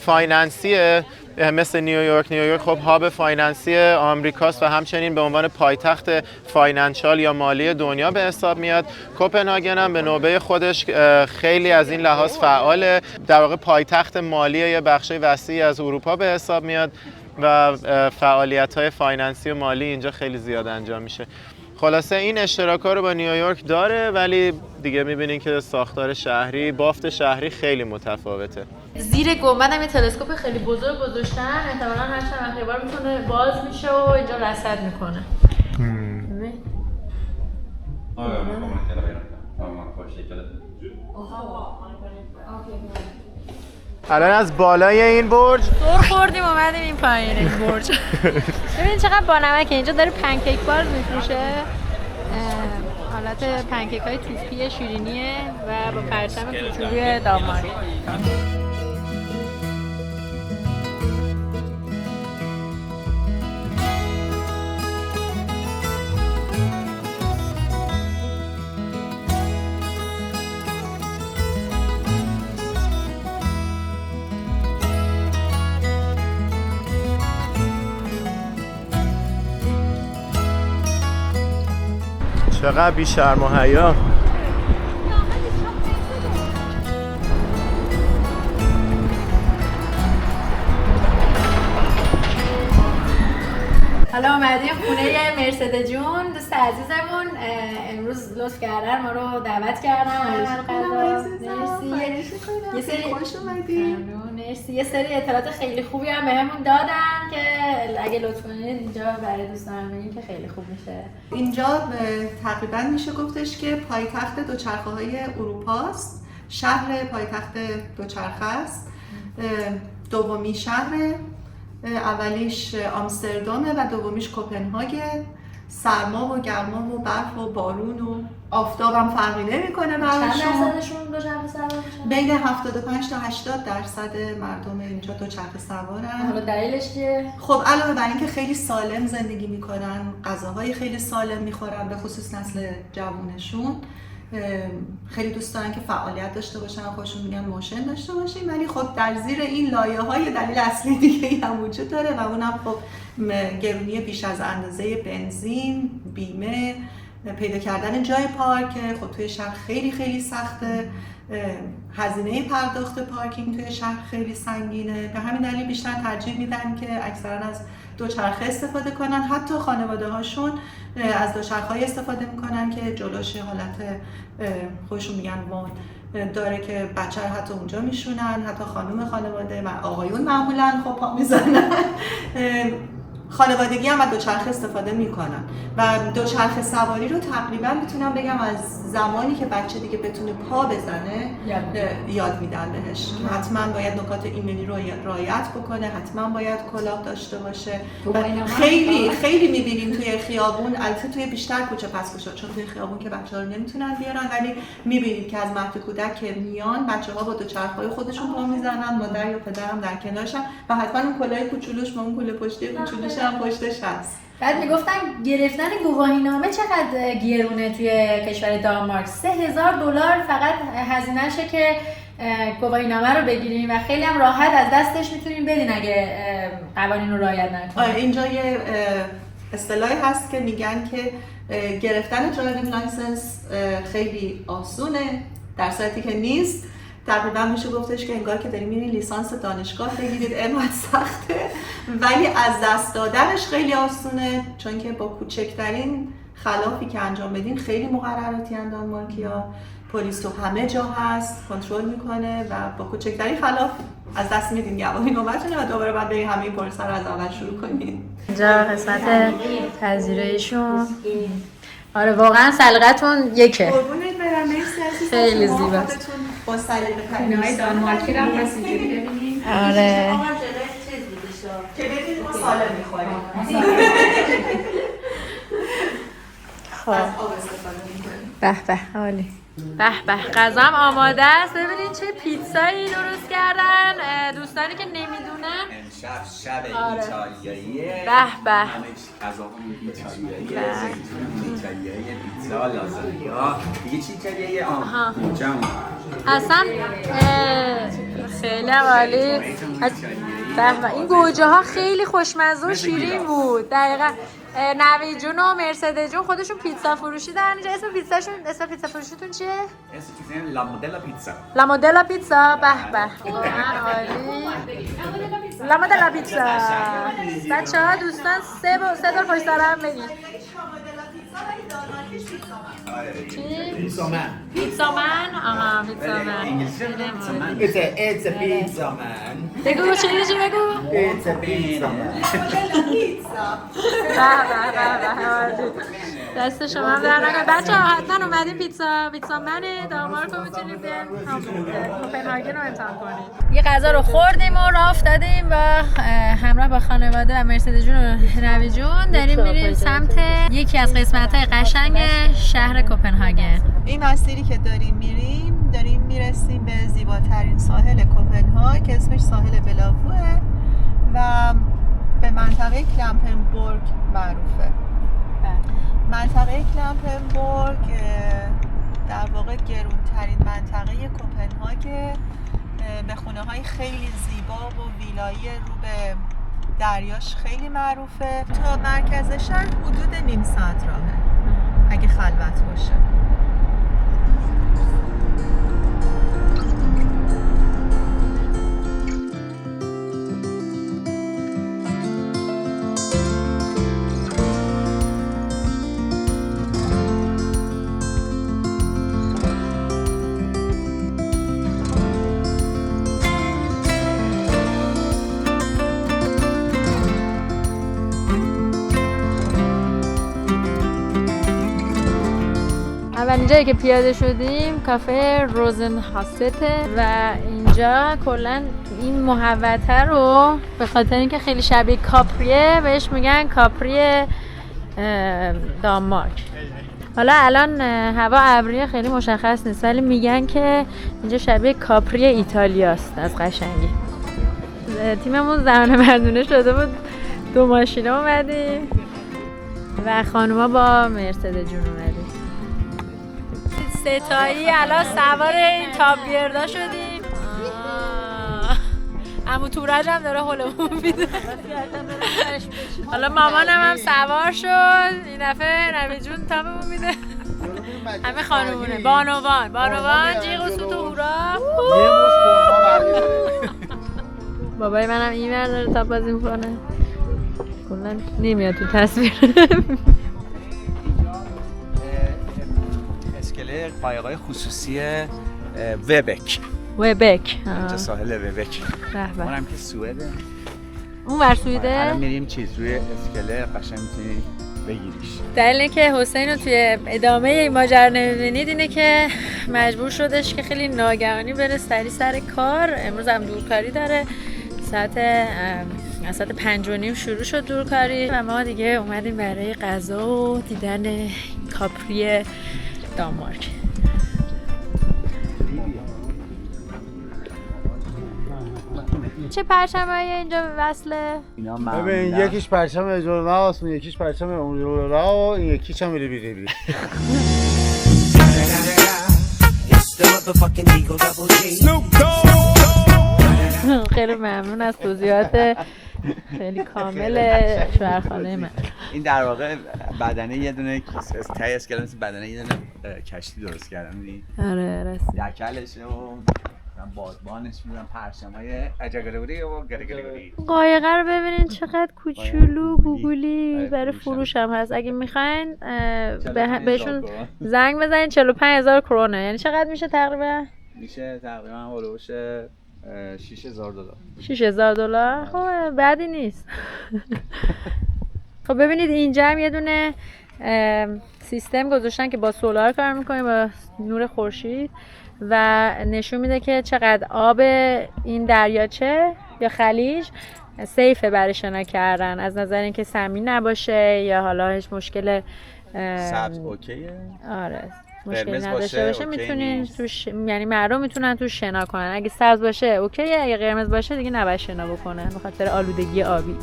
فایننسیه، مثل نیویورک خب هاب فایننسی آمریکاست و همچنین به عنوان پایتخت فاینانشال یا مالی دنیا به حساب میاد. کوپنهاگن هم به نوبه خودش خیلی از این لحاظ فعاله، در واقع پایتخت مالی یه بخش وسیعی از اروپا به حساب میاد و فعالیت‌های فایننسی و مالی اینجا خیلی زیاد انجام میشه. خلاصه این اشتراک‌ها رو با نیویورک داره، ولی دیگه می‌بینین که ساختار شهری، بافت شهری خیلی متفاوته. زیر گنبد هم یه تلسکوپ خیلی بزرگ گذاشتن، احتمالاً هر چند وقت بار میتونه باز میشه و اینجا رصد میکنه. الان از بالای این برج دور خوردیم اومدیم این پایین این برج. ببین چقدر بانمکه، اینجا داره پنکیک بار میفروشه، حالت پنکیک های توپی شیرینیه و با پرچم کوچولوی دانمارک. چقدر بی شرم و حیا. حالا اومدیم خونه مرسده جون، دوست عزیزمون. امروز لطف کردن ما رو دعوت کردن. مرسی. یه سری اطلاعات خیلی خوبی هم بهمون دادن که اگه لطف کنید اینجا برای دوستان بگیم که خیلی خوب میشه. اینجا تقریبا میشه گفتش که پایتخت دوچرخه‌های اروپاست. شهر پایتخت دوچرخه است. دومی شهر، اولیش آمستردامه و دومیش کوپنهاگه. سرما و گرما و برف و بارون و آفتاب هم فرقی نمی‌کنه براشون. چند درصدشون دوچرخه سوار میشن؟ بین 75 تا 80% مردم اینجا دوچرخه سوارن. حالا دلیلش چیه؟ خب علاوه بر اینکه خیلی سالم زندگی میکنن، غذاهای خیلی سالم میخورن، به خصوص نسل جوونشون خیلی دوست دارن که فعالیت داشته باشن، خودشون میگن موشن داشته باشیم، ولی خب در زیر این لایه‌های دلیل اصلی دیگه ای هم وجود داره و اونم خب گرونی بیش از اندازه بنزین، بیمه، پیدا کردن جای پارک. خب توی شهر خیلی خیلی سخته، هزینه پرداخت پارکینگ توی شهر خیلی سنگینه. به همین دلیل بیشتر ترجیح میدن که اکثرا از دوچرخه استفاده کنن. حتی خانواده هاشون از دوچرخه‌ای استفاده میکنن که جلوش حالت خودشون میگن وان داره که بچه رو حتی اونجا میشونن. حتی خانم خانواده و آقایون معمولا خب پا میزنن، خانوادگی هم از دوچرخه استفاده میکنن و دوچرخه سواری رو تقریبا میتونم بگم از زمانی که بچه دیگه بتونه پا بزنه یاد میدن بهش. حتما باید نکات ایمنی رو رعایت بکنه، حتما باید کلاه داشته باشه. خیلی خیلی میبینیم توی خیابون، البته توی بیشتر کوچه پس کوچه، چون توی خیابون که بچه‌ها رو نمیتونن بیارن، ولی میبینیم که از مهد کودک که میان بچه‌ها با دوچرخه‌های خودشون پا میزنن، مادر یا پدرم در کنارشن و حتما اون کلاه کوچولوش با اون کوله پشتی کوچولوش هم پشتش هست. بعد میگفتن گرفتن گواهینامه چقدر گرونه توی کشور دانمارک. $3000 فقط هزینه‌شه که گواهینامه رو بگیریم و خیلی هم راحت از دستش میتونیم بدین اگه قوانین رو رعایت نکنیم. اینجا یه اصطلاحی هست که میگن که گرفتن درایوینگ لایسنس خیلی آسونه، در صورتی که نیست. تقریبا میشه گفتش که انگار که داریم میرین لیسانس دانشگاه بگیرید، انقدر سخته، ولی از دست دادنش خیلی آسونه، چون که با کوچکترین خلافی که انجام بدین خیلی مقرراتی ان دانمارکیا، پلیس تو همه جا هست، کنترل میکنه و با کوچکترین خلاف از دست میدین گواهینامه‌تون و دوباره بعد برید همه این پروسه رو از اول شروع کنید. اینجا قسمت پذیراییشون. آره واقعا سلیقتون یکه. قربونت برم، مرسی عزیزم. خیلی زیباست. با سلیقه پرینای دانمارکی رو پس اینجوری ببینید. آره. که بدید ما سالم می‌خوریم. خب. از آب استفاده می‌کنیم. به به عالی. به به غذام آماده است. ببینید چه پیتزایی درست کردن. دوستانی که نمیدونن امشب شب ایتالیاییه. به به. همه غذاهامون ایتالیاییه، زیتون ایتالیاییه، پیتزا، لازانیا. دیگه چی ایتالیاییه؟ اینجا اصلا خیلی عالی. به به این گوجه ها خیلی خوشمزه و شیرین بود. دقیقاً نوی جون و مرسده جون خودشون پیتزا فروشی دارن اینجا. اسم پیتزا فروشیتون چیه؟ اسم لا مدلا پیتزا. لا مدلا پیتزا. به به عالی. لا مدلا پیتزا. بچه‌ها دوستان سه دور پشت سر هم بگید. چی؟ پیتزا من. پیتزا من؟ آها پیتزا من. It's a pizza man. بگو چی بگو؟ It's a pizza man. دست شما هم در نکنه. بچه ها حتما اومدین پیتزا منه دانمارک رو میتونید بیان کوپنهاگن رو امتحان کنید. یه غذا رو خوردیم و راه افتادیم و همراه با خانواده و مرسده جون و نوی جون داریم میریم سمت یکی از قسمت‌های قشنگ شهر کوپنهاگن. این مسیری که داریم میرسیم به زیباترین ساحل کوپنهاگ که اسمش ساحل بلاووه و به منطقه کلمپنبورگ معروفه. منطقه کلمپنبورگ در واقع گرونترین منطقه کوپنهاگ، به خونه های خیلی زیبا و ویلایی رو به دریاش خیلی معروفه. تا مرکز شهر حدود نیم ساعت راهه اگه خلوت باشه. اولین جایی که پیاده شدیم کافه روزن هاسته و اینجا کلا این محوطه رو به خاطر اینکه خیلی شبیه کاپریه بهش میگن کاپری دانمارک. حالا الان هوا ابریه خیلی مشخص نیست ولی میگن که اینجا شبیه کاپری ایتالیاست از قشنگی. تیممون زنانه مردونه شده بود، 2 ماشینه اومدیم و خانوما با مرسدس جون اومدیم. ستایی الان سوار این تاپ گردا شدیم. عمو تورج هم داره هلمون میده. حالا مامانم هم سوار شد. این دفعه نوی جون تاپمون میده. همه خانومونه. بانوان جیغ و سوت و هورا. بابای منم این ور داره تاپ بازی میکنه. کلا نمیاد تو تصویر. اسکله قایقای خصوصی وبک. اینجا ساحل وبک. اونم که سوئده. اون ور سوئده؟ الان میریم چیز روی اسکله قشنگ میتونی بگیریش. دلیلی که حسین رو توی ادامه این ماجرا نمیبینید اینه که مجبور شدش که خیلی ناگهانی بره سر کار. امروز هم دورکاری داره. ساعت 5:30 شروع شد دورکاری و ما دیگه اومدیم برای غذا و دیدن کاپری دانمارک. چه پرچمایی اینجا وصله؟ ببین یکیش پرچم اجرناست، اون یکیش پرچم اونجورا و این یکیش هم ریبی. خیلی ممنون از توضیحات خیلی کامل شوهرخانه من. این در واقع بدنه یه دونه تای اسکله مثل بدنه یه دونه کشتی درست کردن. آره راستی. دکلشه و بادبانش میدونم پرچمای اجاگلوری و گرگلوری. قایقه رو ببینین چقدر کوچولو گوگولی برای فروش هم هست. اگه میخواین بهشون زنگ بزنین 45,000 کرونه. یعنی چقدر میشه تقریبا؟ میشه تقریبا هولوش $6,000. $6,000 خب بدی نیست. خب ببینید اینجا هم یه دونه سیستم گذاشتن که با سولار کار میکنه، با نور خورشید و نشون میده که چقدر آب این دریاچه یا خلیج سیفه برای شنا کردن، از نظر اینکه سمی نباشه یا حالا هیچ مشکل سبز اوکیه. آره مشکلی نداشته باشه میتونین توش، یعنی مردم میتونن توش شنا کنن. اگه سبز باشه اوکیه، اگه قرمز باشه دیگه نباید شنا بکنن به خاطر آلودگی آبی.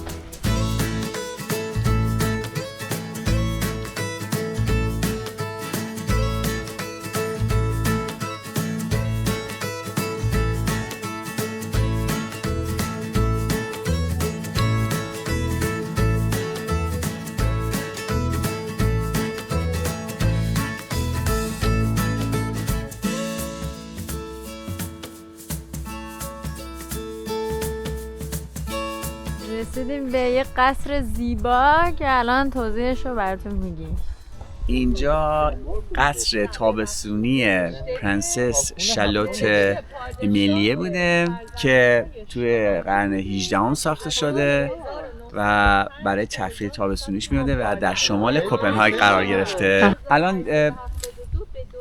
رسیدیم به یه قصر زیبا که الان توضیحش رو براتون میگیم. اینجا قصر تابستونی پرنسس شارلوت امیلیه بوده که توی قرن 18 ساخته شده و برای تفریح تابستونیش میاده و در شمال کوپنهاگ قرار گرفته. الان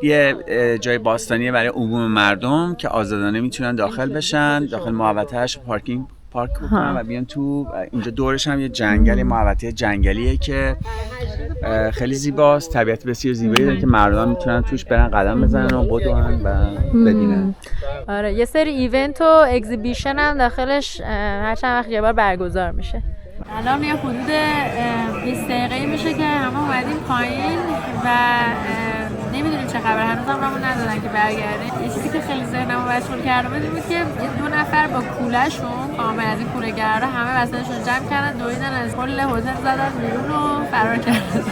یه جای باستانیه برای عموم مردم که آزادانه میتونن داخل بشن، داخل محوطه‌اش پارک بکنن و بیان تو. اینجا دورش هم یه جنگل، محوطه جنگلیه که خیلی زیباست، طبیعت بسیار زیبایی داره که مردم میتونن توش برن قدم بزنن و بدون و ببینن. آره یه سری ایونت و اگزیبیشن هم داخلش هر چند وقت یه بار برگزار میشه. الان یه حدود 20 دقیقه میشه که همه اومدیم پایین و نمیدونیم چه خبر، هنوز هم رامون ندادن که برگردیم. یه چیزی که خیلی ذهنمو مشغول کرده بود که 2 نفر با کوله‌شون کامل از این کوله گردا همه وسطشون جمع کردن، دویدن از کل هتل زدن بیرون و فرار کردن.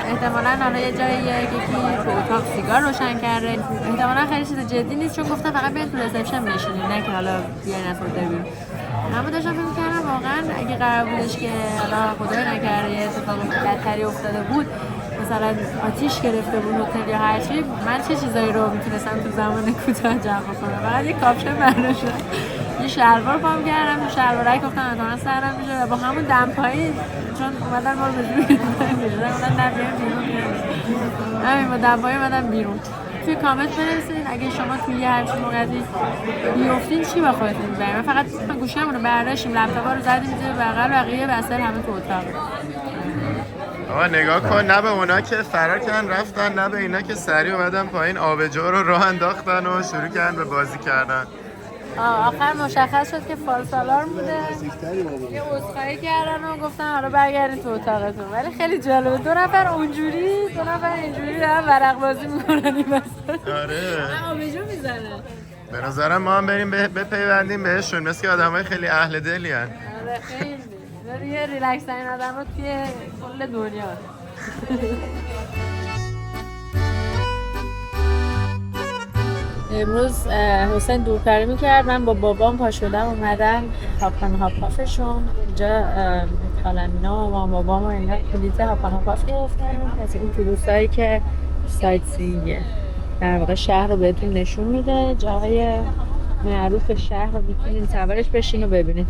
احتمالاً حالا یه جاییه یکی تو اتاق سیگار روشن کرده. احتمالاً خیلی چیز جدی نیست چون گفتن فقط بیاین تو رسپشن بشینید، نه که حالا بیاین از هتل بیرون. اما داشتم فکر می‌کردم واقعاً اگه قرار بودش که حالا خدای نکرده یه اتفاق بدتری افتاده بود، مثلا آتیش گرفته بود هتل یا هر چی، من چه چیزایی رو میتونستم تو زمان کوتاه جمع کنم؟ فقط یه کاپشن برداشتم، یه یه شلوار پام کردم، تو شلوارک گفتم اتانا سرم میشه و با همون دم پایین چون اومدن ما رو به جوری اومدن نبیرم بیرون همین با دم پایین اومدن بیرون. توی کامنت بنویسید اگه شما توی همچین موقعی بیافتین چی با خودتون میبرید. من فقط گوشیمون رو برداشتیم، لپتاپا رو زدیم زیر بغل، بقیه بستر همه تو اتاق. آقا نگاه کن، نه به اونا که فرار کردن رفتن، نه به اینا که سریع اومدن پایین آبجو رو راه انداختن و شروع کردن به بازی کردن. آخر مشخص شد که فالس آلارم بوده، یه عذرخواهی کردن و گفتن حالا برگردین تو اتاقتون. ولی خیلی جالبه، دو نفر اونجوری، دو نفر اینجوری دارن ورق بازی میکنن این وسط. آره آبجو میزنن. به نظرم ما هم بریم بپیوندیم بهشون، مثل که آدمای خیلی اهل دلی هن. آره خیلی یه ریلکس ترین آدم رو توی کل دنیا. امروز حسین دورکاری میکرد، من با بابام پا شدم اومدم هاپان هاپافشون اینجا. خالمینا و مام بابام و اینا کلیت هاپان هاپاف گرفتن از این اتوبوسایی که سایت سینگه، در واقع شهر رو بهتون نشون میده، جاهای معروف شهر رو میتونید سوارش بشین و ببینید.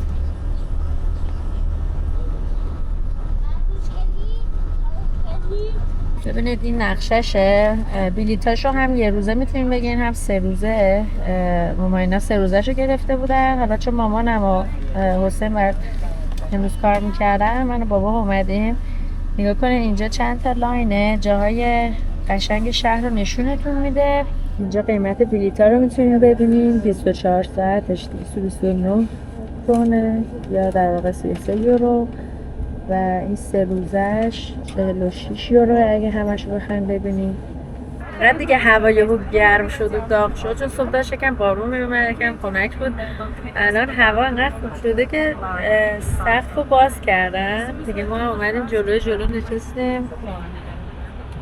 ببینید این نقششه، بلیتاشو هم یه روزه میتونیم بگین هم 3 روزه. ماماینا 3 روزهشو گرفته بودن، حالا چون مامانم و حسین باید امروز کار میکردن، من و بابا اومدیم. نگاه کنین اینجا چند تا لاینه، جاهای قشنگ شهر رو نشونتون میده. اینجا قیمت بلیطا رو میتونید ببینین، 24 ساعتش 229 کرونه یا در واقع 33 یورو و این 3 روزش 46 یورو اگه همش رو بخواین ببینین. بعد دیگه هوا یهو گرم شد و داغ شد، چون صبح داشت یکم بارون میومد، یکم خنک بود. الان هوا انقدر خوب شده که سقف رو باز کردن دیگه. ما اومدیم جلو نشستیم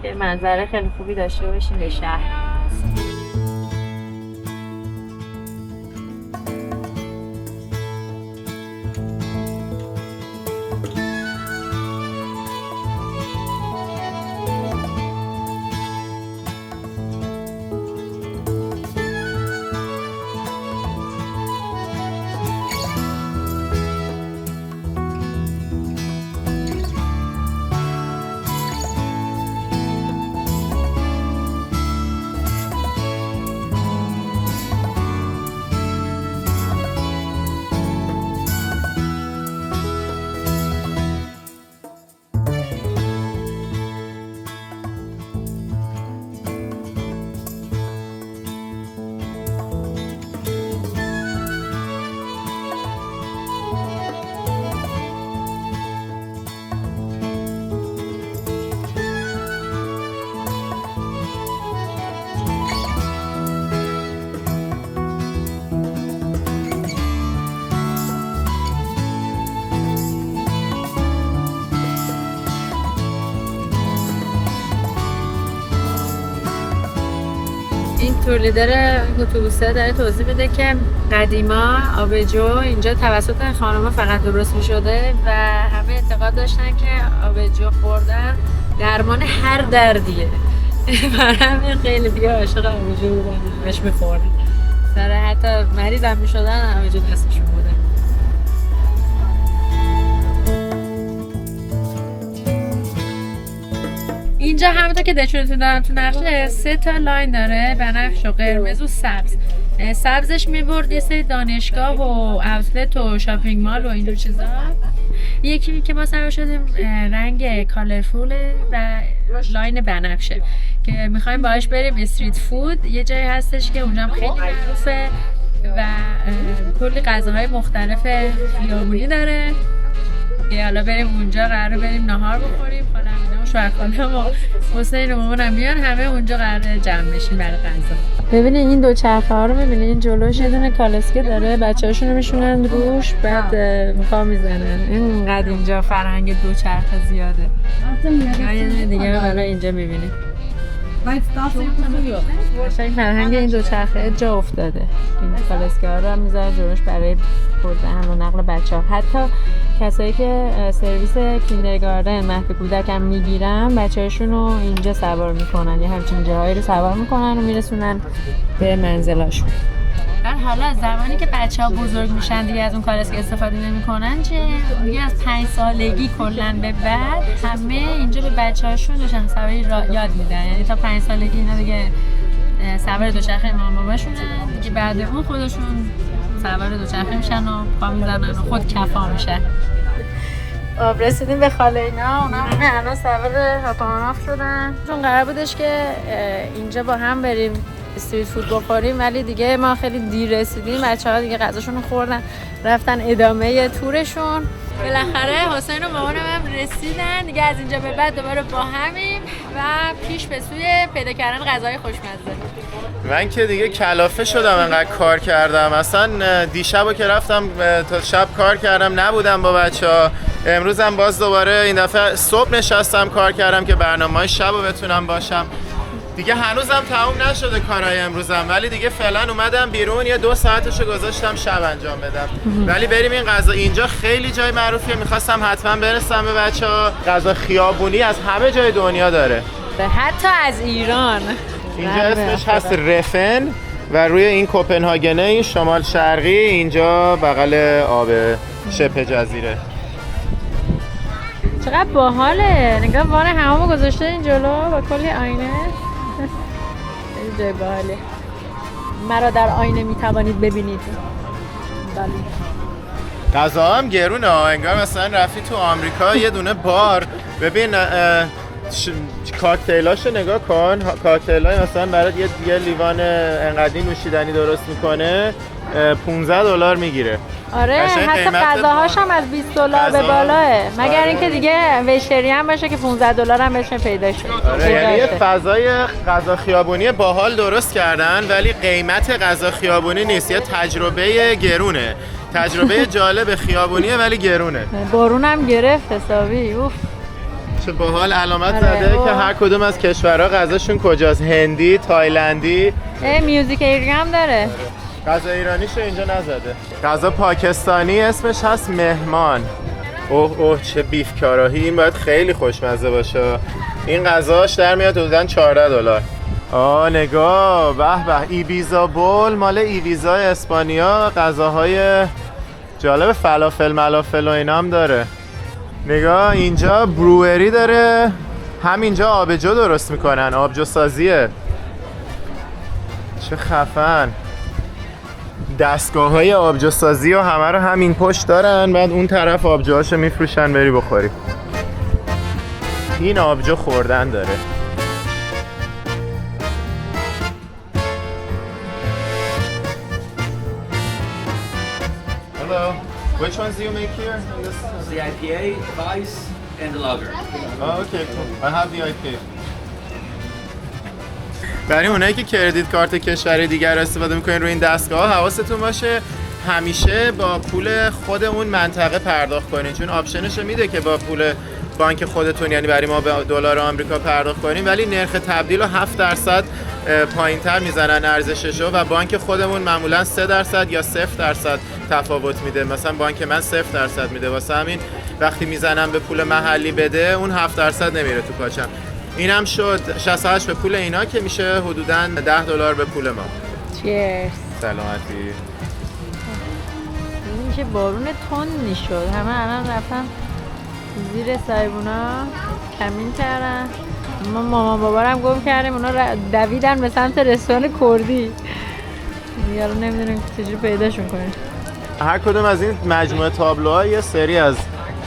که منظره خیلی خوبی داشته باشیم به شهر. این تور لیدر اتوبوسه داره توضیح میده که قدیما آبجو اینجا توسط خانم‌ها فقط درست می‌شده و همه اعتقاد داشتن که آبجو خوردن درمان هر دردیه. برای همین خیلی دیگه عاشق آبجو بودن، بهش می‌خوردن. برای حتی مریض هم می‌شدن آبجو دستشون بوده. اینجا همونطور که نشونتون دارم تو نقشه 3 تا لاین داره، بنفش و قرمز و سبز. سبزش میبرد یه سری دانشگاه و اوتلت و شاپینگ مال و اینجور چیزا. یکی که ما سوار شدیم رنگ کالرفوله و لاین بنفشه که میخوایم باهاش بریم استریت فود. یه جایی هستش که اونجا خیلی معروفه و کلی غذاهای مختلف خیابونی داره که حالا بریم اونجا، قراره بریم نهار بخوریم. شوهرخانم و حسین و مامانم میان، همه اونجا قراره جمع بشیم برای غذا. ببینید این دوچرخه ها رو میبینید، این جلوش یه دونه کالسکه داره، بچه‌هاشون رو میشونن روش بعد پا میزنن. اینقدر اینجا فرهنگ دوچرخه زیاده. یه دونه دیگه حالا اینجا میبینید. این فرهنگ این دوچرخه جا افتاده. این کالسکه ها رو هم میذارن جلوش برای برده حمل و نقل بچه‌ها. حتی کسایی که سرویس کیندرگاردن مهد کودک هم میگیرن بچه‌هاشون رو اینجا سوار میکنن، یا همچین جاهایی رو سوار میکنن و میرسونن به منزلاشون. بعد حالا زمانی که بچه‌ها بزرگ میشن دیگه از اون کالسکه استفاده نمی‌کنن چه دیگه از 5 سالگی کلاً به بعد همه اینجا به بچه‌هاشون دوچرخه سواری یاد میدن. یعنی تا 5 سالگی اینا دیگه سوار دوچرخه مامان باباشونن دیگه، بعد اون خودشون سوار دوچرخه میشن و پا میزنن و خود کفا میشن. رسیدیم به خاله اینا، اونا همه الان سوار هاپاماناف شدن. چون قرار بودش که اینجا با هم بریم استریت فود بخوریم ولی دیگه ما خیلی دیر رسیدیم، بچه‌ها دیگه غذاشون رو خوردن رفتن ادامه تورشون. بالاخره حسین و مامانم هم رسیدن دیگه، از اینجا به بعد دوباره با همیم و پیش به سوی پیدا کردن غذای خوشمزه. من که دیگه کلافه شدم انقدر کار کردم، اصلا دیشبو که رفتم تا شب کار کردم نبودم با بچه‌ها، امروزم باز دوباره این دفعه صبح نشستم کار کردم که برنامه‌های شبو بتونم باشم. دیگه هنوزم تموم نشده کارهای امروزم، ولی دیگه فعلا اومدم بیرون یه 2 ساعتشو گذاشتم شب انجام بدم. ولی بریم این غذا، اینجا خیلی جای معروفیه، میخواستم حتما برسم به بچه‌ها. غذا خیابونی از همه جای دنیا داره، حتی از ایران. اینجا اسمش هست رفن و روی این کوپنهاگنه، این شمال شرقی، اینجا بغل آب شبه جزیره. چقدر باحاله، نگاه وان حمامو گذاشته این جلو با کلی آینه. خیلی جای باحاله، مرا در آینه میتوانید ببینید. غذا هم گرونه، انگار مثلا رفتی تو آمریکا یه دونه بار ببین کاکتیلاشو نگاه کن، کاکتیلای مثلا برات یه لیوان انقدی نوشیدنی درست میکنه $15 میگیره. آره حتی غذاهاش هم از $20 به بالاه، مگر اینکه دیگه ویشتری هم باشه که $15 هم بهش پیدا شه. آره یعنی یه فضای غذا خیابونی باحال درست کردن ولی قیمت غذا خیابونی نیست، یه تجربه گرونه، تجربه جالب خیابونیه ولی گرونه. بارون هم گرفت حسابی. اوف چه باحال، علامت زده که هر کدوم از کشورها غذاشون کجاست، هندی، تایلندی. میوزیک ایرانی هم داره. غذا ایرانیشو اینجا نزده. غذا پاکستانی اسمش هست مهمان. اوه چه بیف کاراهی، این باید خیلی خوشمزه باشه. این غذاش در میاد حدوداً $14. نگاه به به، ایبیزا بول مال ایبیزا اسپانیا، غذاهای جالب فلافل ملافل و اینا هم داره. نگاه اینجا بروئری داره، همینجا آبجو درست میکنن، آبجو سازیه. چه خفن، دستگاه های آبجو سازی و همه رو همین پشت دارن، بعد اون طرف آبجوهاشو میفروشن بری بخوری. این آبجو خوردن داره. Hello, which ones do you make here? The IPA, Vice, and the Lager. Oh, okay, cool. I have the IPA. برای اونایی که کردیت کارت کشور دیگر استفاده میکنین روی این دستگاه حواستون باشه همیشه با پول خود اون منطقه پرداخت کنین، چون آپشنش میده که با پول بانک خودتون، یعنی برای ما به دلار آمریکا پرداخت کنین، ولی نرخ تبدیل رو 7% پایین‌تر میزنن ارزششو و بانک خودمون معمولا 3% یا 0% تفاوت میده. مثلا بانک من 0% میده، واسه همین وقتی میزنم به پول محلی بده اون 7% نمیره تو پاچم. اینم شد 68 به پول اینا که میشه حدوداً $10 به پول ما. چیرز. سلامتی. این میشه بارون تندی شد، همه الان رفتن زیر سایبونا کمین کردن. ما مامان بابارم گم کردیم، اونا دویدن به سمت رستوران کردی. یارو نمیدونیم چجوری پیداشون کنیم. هر کدوم از این مجموعه تابلوها یه سری از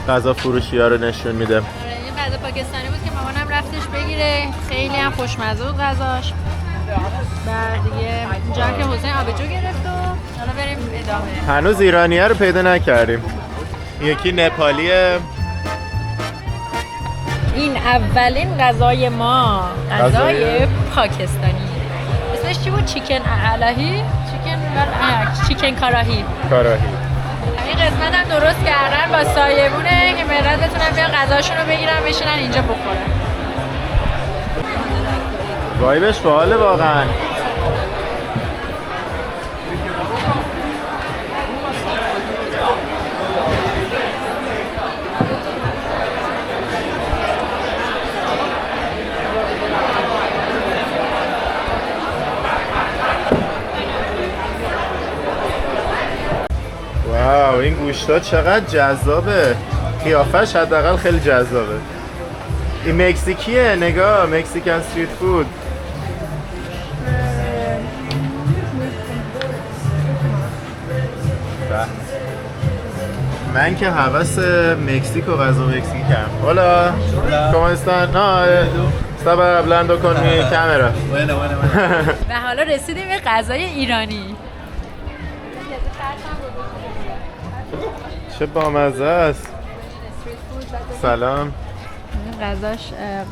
غذا فروشی‌ها رو نشون میده. این غذا پاکستانی بود که مامانم رفتش بگیره، خیلی هم خوشمزه بود غذاش. بعد دیگه اینجا که حسین آبجو گرفت و حالا بریم ادامه. هنوز ایرانیه رو پیدا نکردیم. یکی نپالیه. این اولین غذای ما، غذای پاکستانی. اسمش چی بود؟ چیکن الهی؟ چیکن کاراهی. این قسمت هم درست کردن با سایبونه که ملت بتونن بیان غذاشون رو بگیرن بشینن اینجا بخورن. وایبش باحاله واقعا. گوشتا چقدر جذابه، قیافش حداقل خیلی جذابه. این مکزیکیه، نگاه، مکزیکن استریت فود. من که هوس مکزیک و غذا مکزیکم. Hola, ¿cómo están? No, estaba hablando con mi cámara. و حالا رسیدیم به غذای ایرانی. چه بامزه است. سلام. غذاش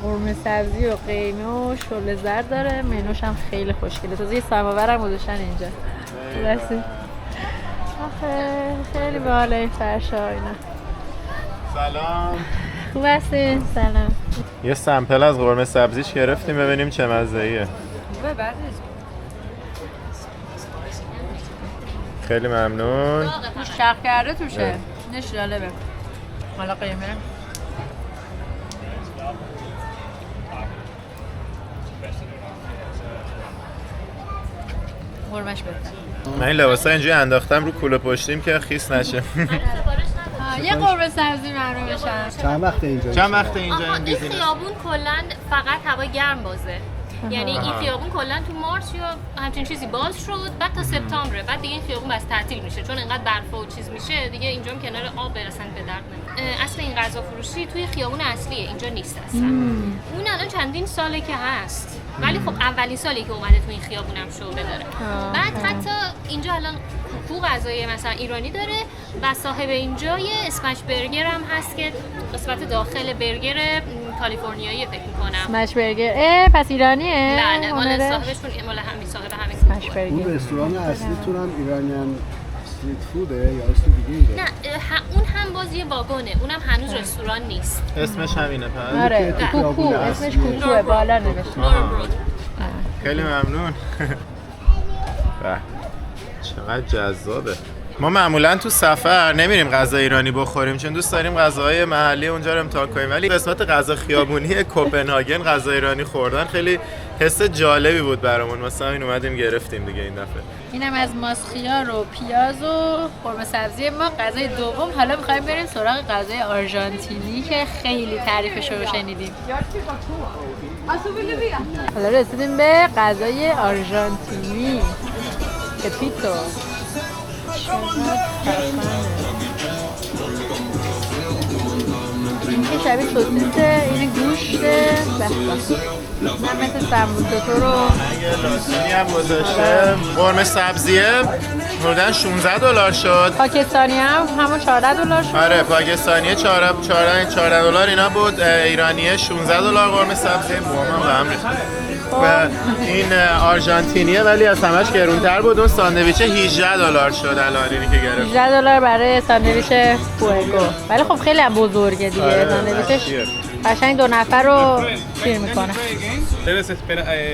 قرمه سبزی و قیمه و شله زرد داره. منوش هم خیلی خوشگله. تازه یه سماورم گذاشتن اینجا. رسید. آخه خیلی باحال این فرشا اینا. سلام. خوب هستین؟ سلام. یه سمپل از قرمه سبزیش گرفتیم ببینیم چه مزه‌ایه. خیلی ممنون. توش شق کرده توشه. نش جالبه. حالا قیمه. قرمش بهتر. من این لباسا اینجوری انداختم رو کوله پشتیم که خیس نشه. یه قرمه سبزی معلوم بشن. چند وقت اینجا؟ چند وقت اینجا این این بیزینس؟ خیابون کلا فقط هوا گرم بازه. یعنی این خیابون کلا تو مارس یا همچین چیزی باز شد، بعد تا سپتامبر، بعد دیگه این خیابون بس تعطیل میشه چون انقدر برف و چیز میشه دیگه. اینجا هم کنار آب برسن به درد نمیخوره. اصل این غذا فروشی توی خیابون اصلیه، اینجا نیست اصلا. اون الان چندین ساله که هست، ولی خب اولین سالی که اومده تو این خیابونم شعبه داره. بعد حتی اینجا الان کوکو غذای مثلا ایرانی داره و صاحب اینجا یه اسمش برگر هم هست که قسمت داخل برگر کالیفرنیایی فکر می‌کنم. اسمش برگر. پس ایرانیه؟ بله، مال هنره؟ صاحبشون مال همین صاحب همین اسمش کوکوه. برگر. اون رستوران اصلیتون هم ایرانیان استریت فوده یا اسم دیگه نه اون هم باز یه واگونه، اونم هنوز رستوران نیست. اسمش همینه پس؟ آره که تو کوکو، خیابون اسمش اصلیه. کوکوه، بالا نوشته. نوربرود. خیلی ممنون. به چقدر جذابه. ما معمولا تو سفر نمیریم غذا ایرانی بخوریم چون دوست داریم غذاهای محلی اونجا رو امتحان کنیم، ولی قسمت غذا خیابونی کوپنهاگن غذا ایرانی خوردن خیلی حس جالبی بود برامون. مثلا این اومدیم گرفتیم دیگه این دفعه. اینم از ماسخیار و پیاز و قرمه سبزی ما. غذای دوم حالا می‌خوایم بریم سراغ غذای آرژانتینی که خیلی تعریفش رو شنیدیم. حالا رسیدیم به غذای آرژانتینی. پپیتو. این شبیه سوسیسه، این گوشته. من مثل سمبوسه رو اگه لاسونی هم گذاشته. قرمه سبزیه حدوداً $16 شد. پاکستانی هم همون $14 شد. آره پاکستانی $14 اینا بود. ایرانیه $16 قرمه سبزی. موامم به هم ریخته. و این آرژانتینیه ولی از همش گرونتر بود. اون ساندویچ $18 شد الان اینی که گرفت. $18 برای ساندویچ فوگو. ولی خب خیلی هم بزرگه دیگه. ساندویچش قشنگ 2 نفر رو سیر میکنه. Debes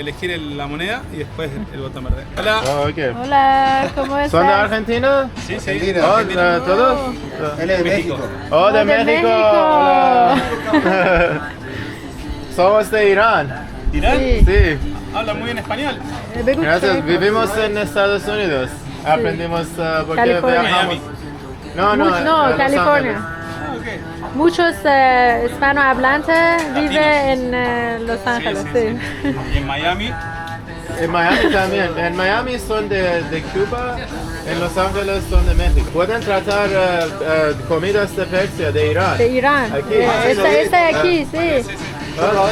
elegir la moneda y después el botón verde. Hola. اوکی. Hola, ¿cómo estás? ¿Son de Argentina? Sí, sí. ¿Todos? Él es de México. Oh, de de México. México. Hola. Somos de Irán. ¿Irán? Sí. Sí. Habla muy bien español. بگو Gracias. چه؟ Vivimos en Estados Unidos. Aprendimos porque California. viajamos. No, No, Los California. Ángeles. Ah, ok. Muchos hispanohablantes viven en Los Ángeles. Sí. Y en Miami. En Miami también. En Miami son de Cuba. En Los Ángeles son de México. Pueden tratar comidas de Persia, de Irán. De Irán. Aquí. Esta de aquí, sí.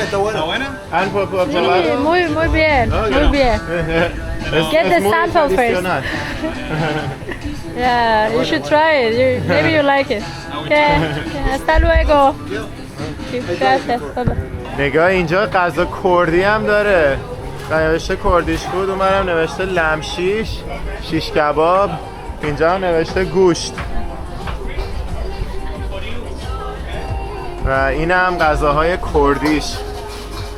Está bueno. ¿Está buena? ¿Han Sí, probado? muy bien, Okay. muy bien. Get the muy sample first. tradicional. Yeah, you should try it. Maybe you like it. Okay. Hasta luego. Gracias. Bye-bye. نگاه اینجا غذا کردی هم داره. نوشته کردیش بود، اونورم نوشته لمشیش، شیش کباب، اینجا هم نوشته گوشت. و این هم غذاهای کردیش.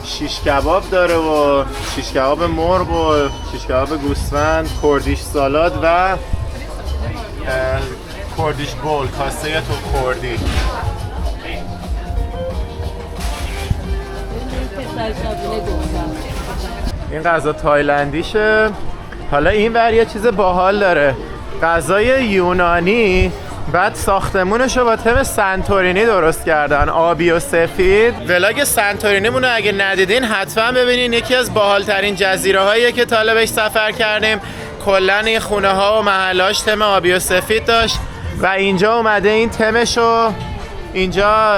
شیش کباب داره و شیش کباب مرغ و شیش کباب گوسفند، کردیش سالاد و کردیش بول، کاسه تو کردی. این غذا تایلندیشه. حالا این ور یه چیز باحال داره. غذای یونانی بعد ساختمونشو با تم سنتورینی درست کردن، آبی و سفید. ولاگ سنتورینیمونو اگه ندیدین حتما ببینین، یکی از باحال‌ترین جزیره‌هاییه که تا حالا بهش سفر کردیم. کلاً این خونه‌ها و محلهاش تم آبی و سفید داشت و اینجا اومده این تمشو اینجا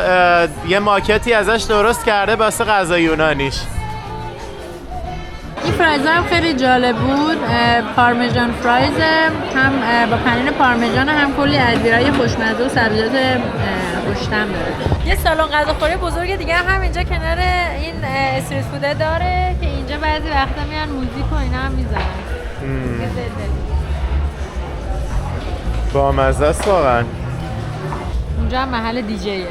یه ماکتی ازش درست کرده واسه غذا یونانیش. این فرایز هم خیلی جالب بود. پارمیجان فرایز هم با پنیر پارمیجان هم کلی ادویه‌های خوشمزه و سبزیجات خوش‌طعم داره. یه سالن غذاخوری بزرگ دیگه هم اینجا کنار این استریت فوده داره که اینجا بعضی وقتا میان موزیک و اینا هم میذارن. با مزه است واقعا. اونجا هم محل دیجیه.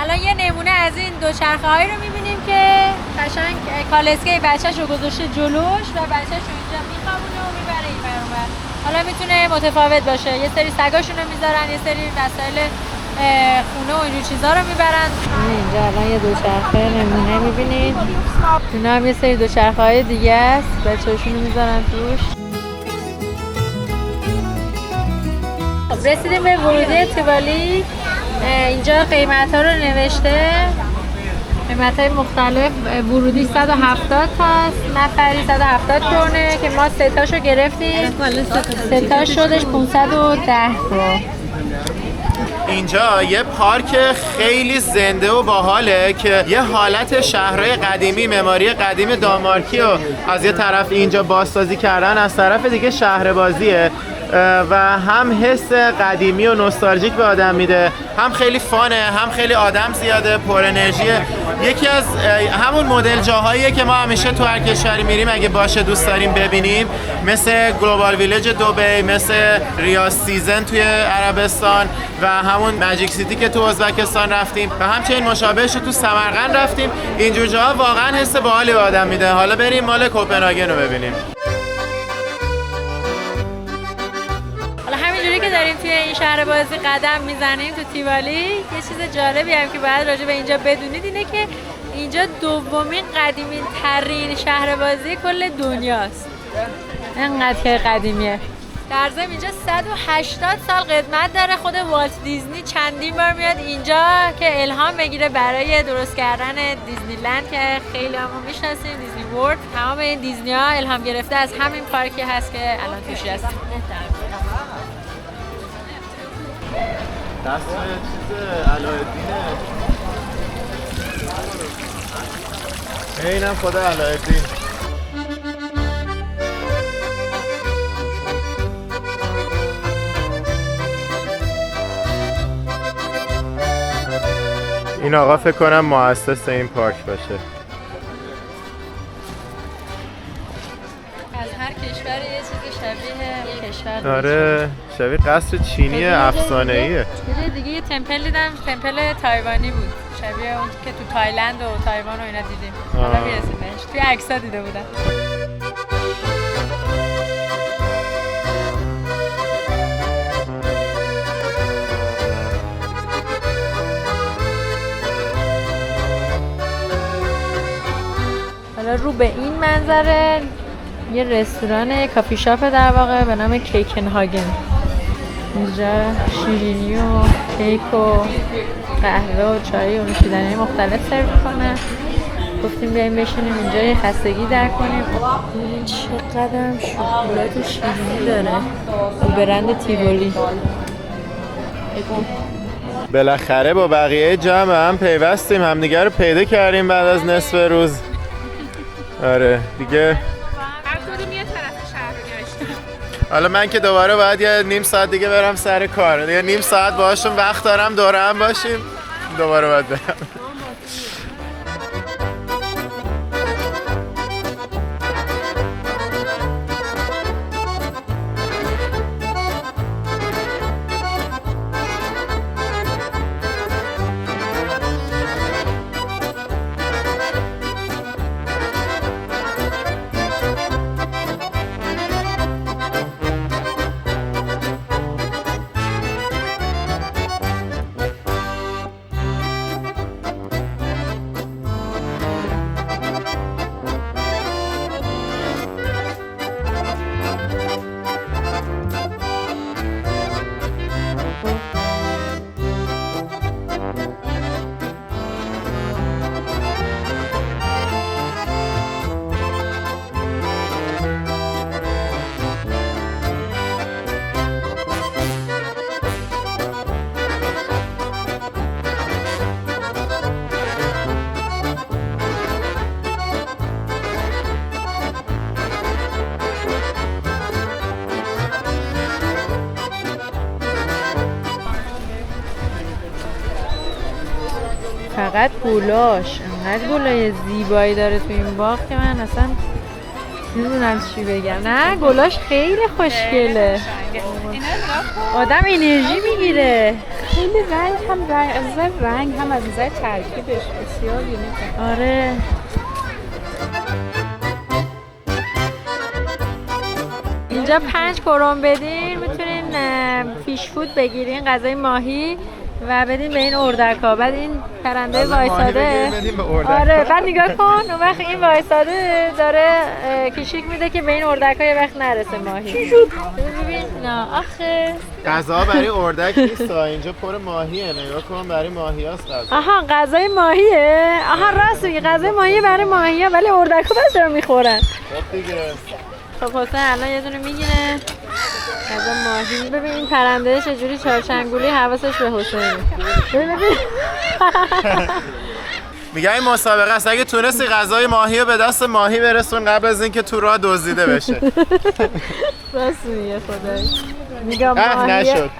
الان یه نمونه از این دوچرخه هایی رو میبینیم که قشنگ کالسکه بچه‌ش رو گذاشته جلوش و بچه‌ش رو اینجا میخوابونه و میبره این ور اون ور. حالا میتونه متفاوت باشه، یه سری سگاشون رو میذارن، یه سری وسایل خونه و اینجور چیزا رو میبرن. اینجا الان یه دوچرخه نمونه میبینید، اینا هم یه سری دوچرخه های دیگه است، بچه‌شون رو میذارن توش. رسیدیم به ورودی تیوالی. اینجا قیمت ها رو نوشته، قیمت های مختلف. ورودی 170 تاست، نفری 170 کرونه که ما 3 تاشو گرفتیم، 3 تاش شدش 510 کرون. اینجا یه پارک خیلی زنده و باحاله که یه حالت شهرهای قدیمی، معماری قدیم دانمارکی رو از یه طرف اینجا بازسازی کردن، از طرف دیگه شهر بازیه و هم حس قدیمی و نوستالژیک به آدم میده، هم خیلی فانه، هم خیلی آدم زیاده، پر انرژیه. یکی از همون مدل جاهاییه که ما همیشه تو هر کشوری میریم اگه باشه دوست داریم ببینیم، مثل گلوبال ویلج دبی، مثل ریاض سیزن توی عربستان و همون ماجیک سیتی که تو ازبکستان رفتیم و همچنین مشابهش رو تو سمرقند رفتیم. اینجور جاها واقعا حس باحالی به آدم میده. حالا بریم مال کوپنهاگن رو ببینیم. همینجوری که داریم توی این شهر بازی قدم میزنیم تو تیوالی، یه چیز جالبی هم که باید راجع به اینجا بدونید اینه که اینجا دومین قدیمی ترین شهر بازی کل دنیاست. انقدر که قدیمیه. در ضمن اینجا 180 سال قدمت داره. خود والت دیزنی چندین بار میاد اینجا که الهام بگیره برای درست کردن دیزنیلند که خیلی هم میشناسیم، دیزنی ورلد. تمام این دیزنی ها الهام گرفته از همین پارکی هست که الان توش هستیم. دست چیز علایالدینه، اینم خدا علایالدین. این آقا فکر کنم مؤسس این پارک باشه. از هر کشوری یه چیز شبیه کشور. آره، شبیه قصر چینی افسانه‌ایه. دیگه یه تمپل دیدم، تمپل تایوانی بود، شبیه اون که تو تایلند و تایوان و اینا دیدیم. حالا میرسیم بهش، توی عکس‌ها دیده بودم. حالا رو به این منظره یه رستوران، یه کافی شاپ در واقع به نام کیکنهاگن. اینجا شیرینی و کیک و قهوه و چای و نوشیدنی مختلف سرو میکنن. گفتیم بیاییم بشینیم اینجا یه خستگی در کنیم. این چقدر شکلات و شیرینی داره، برند تیولی. بالاخره با بقیه جمع هم پیوستیم، همدیگه رو پیدا کردیم بعد از نصف روز. آره دیگه حالا من که دوباره باید یه نیم ساعت دیگه برم سر کار، یه نیم ساعت باهاشون وقت دارم دوره هم باشیم، دوباره باید برم. فقط گلاش، انقدر گلای زیبایی داره تو این باغ که من اصلا نمیدونم چی بگم. نه گلاش خیلی خوشگله، آدم انرژی میگیره. خیلی از نظر رنگ هم از نظر ترکیبش بسیار یونیکه. آره اینجا 5 کرون بدین میتونین فیش فود بگیرین، غذای ماهی و بدین به این اردک‌ها. بعد این پرنده وایساده، آره بعد نگاه کن اون وقت این وایساده داره کشیک میده که به این اردک‌ها یه وقت نرسه ماهی. چی شد؟ ببین نه آخه غذا برای اردک نیست، اینجا پر ماهیه، نگاه کن برای ماهیاست غذا. آها غذای ماهیه، آها راست میگی غذای ماهیه برای ماهیه، ولی اردک‌ها بس دارن میخورن. خب دیگه خب حسین الان یه دونه میگیره غذا ماهی. ببین این پرنده چجوری چارچنگولی حواسش به حسینه. ببین میگه این مسابقه است، اگه تونستی غذای ماهی رو به دست ماهی برسون قبل از اینکه تو راه دزدیده بشه. راست میگه خدایی. نگاه ماهی نشد.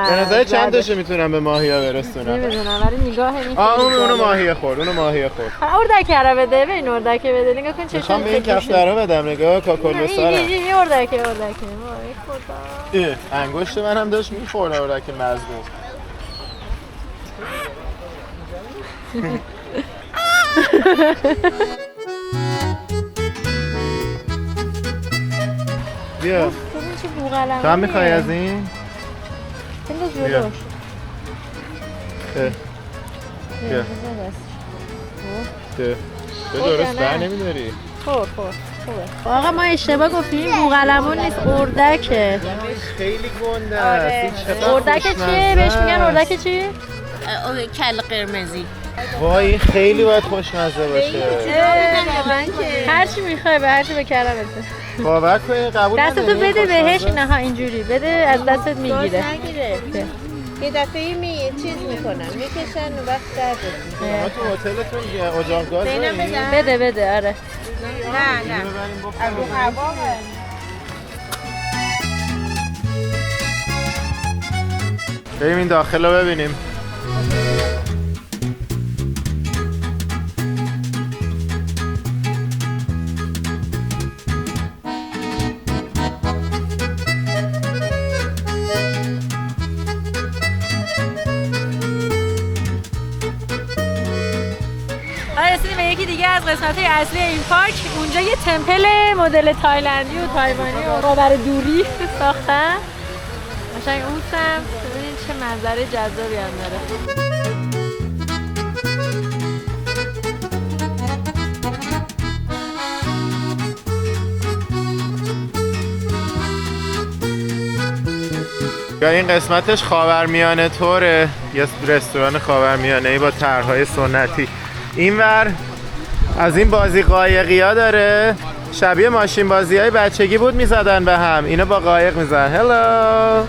به نظر چند تاشو میتونم به ماهی ها برسونم؟ نمیدونم ولی نگاه این اونو ماهی خورد، اردکه رو بده، ببین اردکه بده. نگاه کن چه میخوام به این کفتر رو بدم، نگاه کاکل بسارم. این اردکه وای خدا. انگشت من هم داشت میخورد اردک مظلوم. بیا تو هم میخوای از این؟ بیا بیا تو درست بر نمیداری؟ خوبه آقا ما اشتباه گفتیم، بوقلمون نیست اردکه. خیلی گنده است. اردک چیه؟ بهش میگن اردک چی؟ کله قرمزی. وای این خیلی باید خوشمزه باشه. هر چی میخوای به هر چی به کلم بده. باور کن قبول نداری. دستتو بده بهش، نه اینجوری بده از دستت میگیره. یه دفعه چیز میکنن میکشن و وقت درد میکنن. ما تو هتلتون اجاق گاز داریم؟ بده آره. نه از رو هوا بریم این داخل رو ببینیم. رسیدیم به یکی دیگه از قسمت‌های اصلی این پارک. اونجا یه تمپل مدل تایلندی و تایوانی و برای دوری ساختن. قشنگ اون سمت ببینید چه منظره جذابی هم داره. این قسمتش خاورمیانه توره، یه رستوران خاورمیانه‌ای با طرح‌های سنتی. اینور از این بازی قایقی ها داره، شبیه ماشین بازی های بچگی بود میزدن به هم، اینو با قایق میزدن. هلو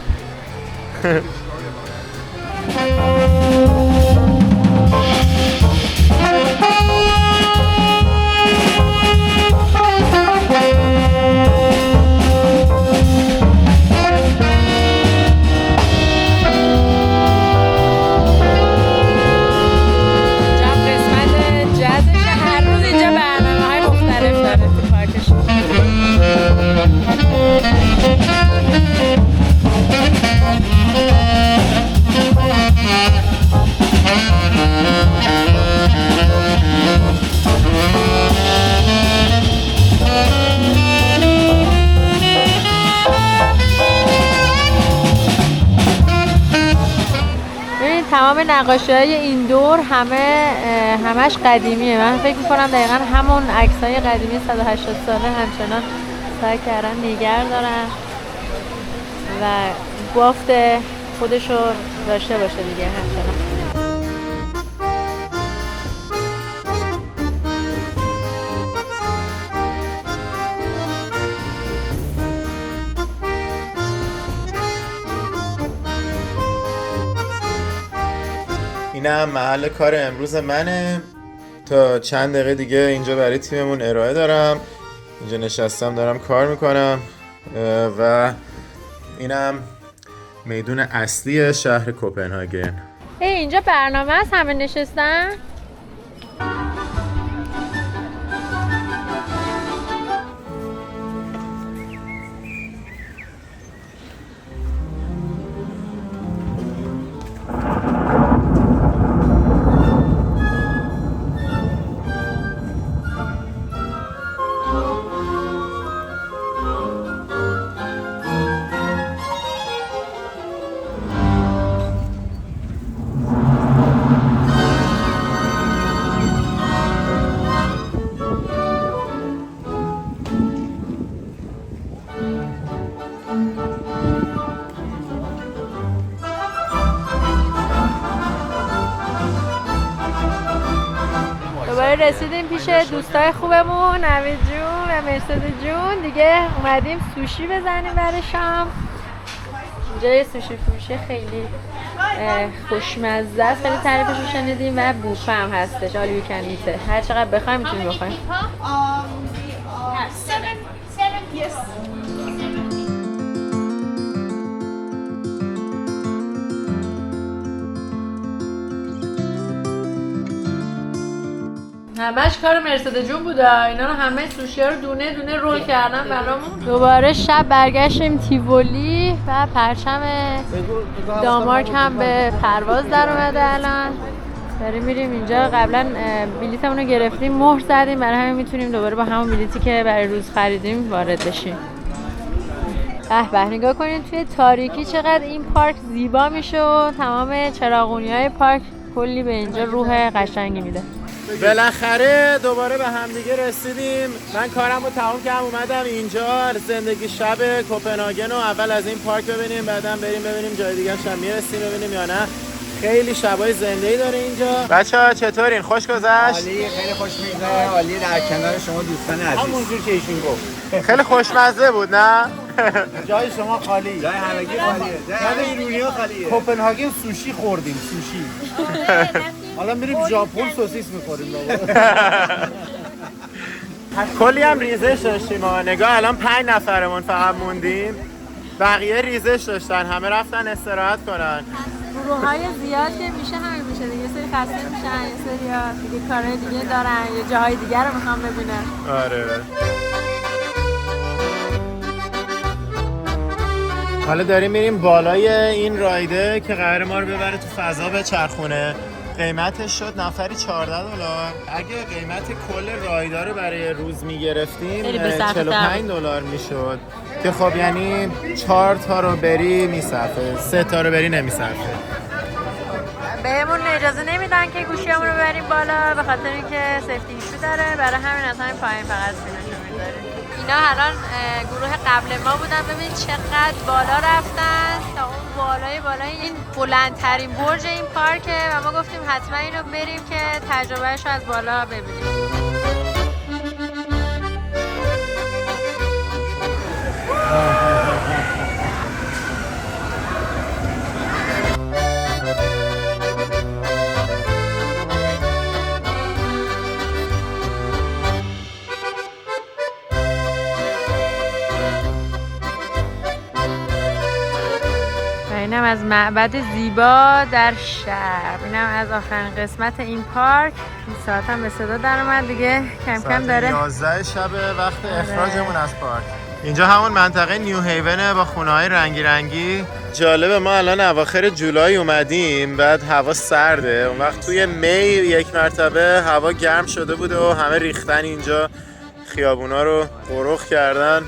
تمام نقاشی‌های این دور همش قدیمیه. من فکر می‌کنم دقیقاً همون عکسای قدیمی 180 ساله همچنان سعی کردن نگه دارن و بافت خودشو داشته باشه دیگه همچنان. اینم محل کار امروز منه. تا چند دقیقه دیگه اینجا برای تیممون ارائه دارم. اینجا نشستم دارم کار میکنم و اینم میدون اصلی شهر کوپنهاگن. اینجا برنامه است، همه نشستن؟ دوباره رسیدیم پیش دوستای خوبمون نوید جون و مرسد جون. دیگه اومدیم سوشی بزنیم برای شام. اینجا یه سوشی فروشی خیلی خوشمزه است، خیلی تعریفش رو شنیدیم و بوفه هم هستش، آل یو کن ایته، هر چقدر بخوایم میتونیم بخوایم. همش کار مرسد جون بوده، اینا رو همه سوشی ها رو دونه دونه رول کردن برامون. دوباره شب برگشتیم تیوولی و پرچم دانمارک هم به پرواز در اومده. الان داریم میریم اینجا. قبلا بلیتمون رو گرفتیم، مهر زدیم، برای همین میتونیم دوباره با همون بلیتی که برای روز خریدیم وارد بشیم. به نگاه کنید توی تاریکی چقدر این پارک زیبا میشه و تمام چراغونی‌های پارک کلی به اینجا روح قشنگی میده. بالاخره دوباره به همدیگه رسیدیم. من کارم رو تمام کردم، اومدم اینجا زندگی شب کوپنهاگن رو اول از این پارک ببینیم، بعدم بریم ببینیم جای دیگه هم میرسیم ببینیم یا نه. خیلی شبای زنده‌ای داره اینجا. بچه‌ها چطورین؟ خوش گذشت؟ عالی، خیلی خوش میگذره. عالی در کنار شما دوستان عزیز. همونجور که ایشون گفت. خیلی خوشمزه بود نه؟ جای شما خالی. جای همگی خالیه. جای ایرونی‌ها خالیه. کوپنهاگن سوشی خوردیم، سوشی. حالا میریم ژاپن سوسیس می‌خوریم بابا. کلی هم ریزش داشتیم ها. نگاه الان 5 نفرمون فقط موندیم. بقیه ریزش داشتن، همه رفتن استراحت کنن. گروه‌های زیاد که میشه همین میشه دیگه، یه سری خسته میشن، یه سری دیگه کارهای دیگه دارن، یه جاهای دیگه رو میخوام ببینن. آره. حالا داریم میریم بالای این رایده که قرار ما رو ببره تو فضا به چرخونه. قیمتش شد نفری $14. اگه قیمت کل رایدا رو برای روز میگرفتیم $45 میشد که خب یعنی 4 تا رو بری میصرفه، 3 تا رو بری نمیصرفه. بهمون اجازه نمیدن که گوشیامون رو بریم بالا به خاطر اینکه سیفتی ایشو داره، برای همین از همین پایین فقط فیلمشو میذاریم. اینا الان گروه قبل ما بودن، ببین چقدر بالا رفتن تا اون بالای این بلندترین برج این پارکه و ما گفتیم حتما اینو بریم که تجربهش رو از بالا ببینیم. اینم از معبد زیبا در شب. اینم از آخرین قسمت این پارک. این ساعت هم به صدا در اومد دیگه، کم کم داره 11 شب وقت اخراجمون از پارک. اینجا همون منطقه نیو هیونه با خونه‌های رنگی رنگی. جالبه ما الان اواخر جولای اومدیم، بعد هوا سرده. اون وقت توی می یک مرتبه هوا گرم شده بود و همه ریختن اینجا، خیابونا رو قرق کردن.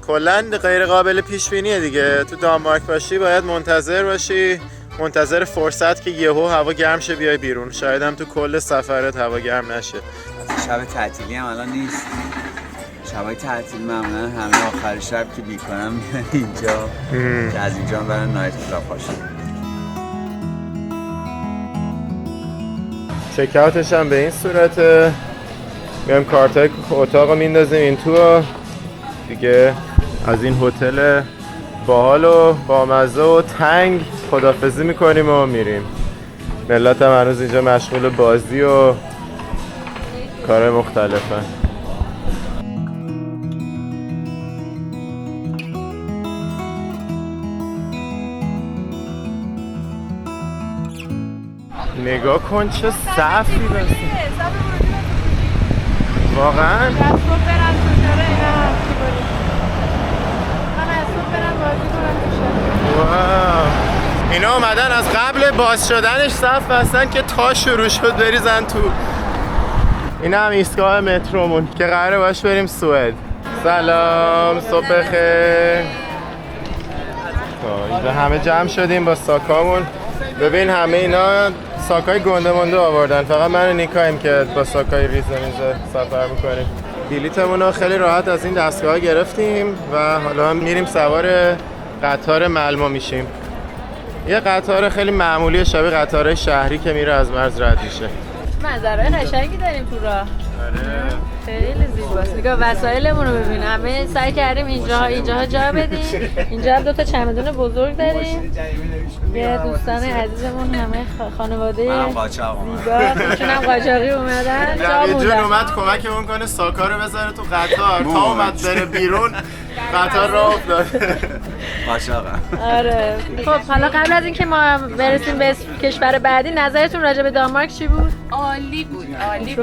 کلاً غیر قابل پیش بینیه دیگه. تو دانمارک باشی باید منتظر باشی، منتظر فرصت که یهو هوا گرم شه بیای بیرون. شاید هم تو کل سفرت هوا گرم نشه. شب تعطیلی هم الان نیست. شبای تعطیل معمولا همه آخر شب که بیکارم میان اینجا که از اینجا برن نایت کلاب باشن. چک اوتش هم به این صورته. میایم کارتای اتاق رو میندازیم این تو دیگه. از این هتل باحال و بامزه و تنگ خدافظی میکنیم و میریم. ملت هم هنوز اینجا مشغول بازی و کارهای مختلفن. نگاه کن چه صفی بسید واقعا. واو. اینا اومدن از قبل باز شدنش صف بستن که تا شروع شد بریزن تو. این هم ایستگاه مترومون که قراره باش بریم سوئد. سلام، صبح بخیر. اینجا همه جمع شدیم با ساکامون. ببین همه اینا ساکای گنده مونده آوردن، فقط من و نیکاییم که با ساکای ریزه میزه سفر میکنیم. بلیتمون رو خیلی راحت از این دستگاه گرفتیم و حالا میریم سوار قطار مالمو میشیم. یه قطار خیلی معمولی شبیه قطارهای شهری که میره از مرز رد میشه. منظره قشنگی داریم تو راه. خیلی زیباست. نگاه وسایلمون رو ببین. همه سعی کردیم اینجاها جا بدیم. اینجا هم 2 تا چمدون بزرگ داریم. یه دوستان عزیزمون همه خانواده زیبا، ایشون هم قاچاقی اومدن. یه جون اومد کمکمون کنه ساکا رو بذاره تو قطار تا اومد بره بیرون قطار راه افتاد. آره. خب حالا قبل از اینکه ما برسیم به کشور بعدی نظرتون راجع به دانمارک چی بود؟ عالی بود. عالی.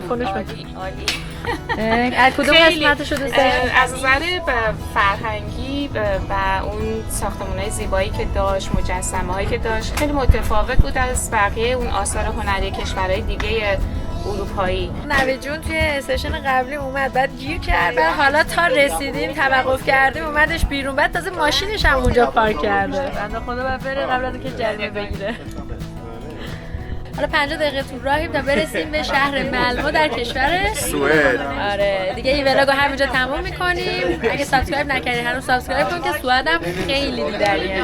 از کدوم قسمتش دوست داشتید؟ از نظر فرهنگی و اون ساختمان‌های زیبایی که داشت، مجسمه‌هایی که داشت خیلی متفاوت بود از بقیه اون آثار هنری کشورهای دیگه اروپایی. نوید جون توی سشن قبلی اومد بعد گیر کرد، بعد حالا تا رسیدیم توقف کردیم اومدش بیرون، بعد تازه ماشینش هم اونجا پارک کرده. بنده خدا باید بره قبل از اینکه جریمه بگیره. حالا 50 دقیقه تو راهیم تا برسیم به شهر مالمو در کشور سوئد. آره دیگه این ولاگو همینجا تموم میکنیم. اگه سابسکرایب نکردی هنوز سابسکرایب کن که سوئد هم خیلی دیدنیه.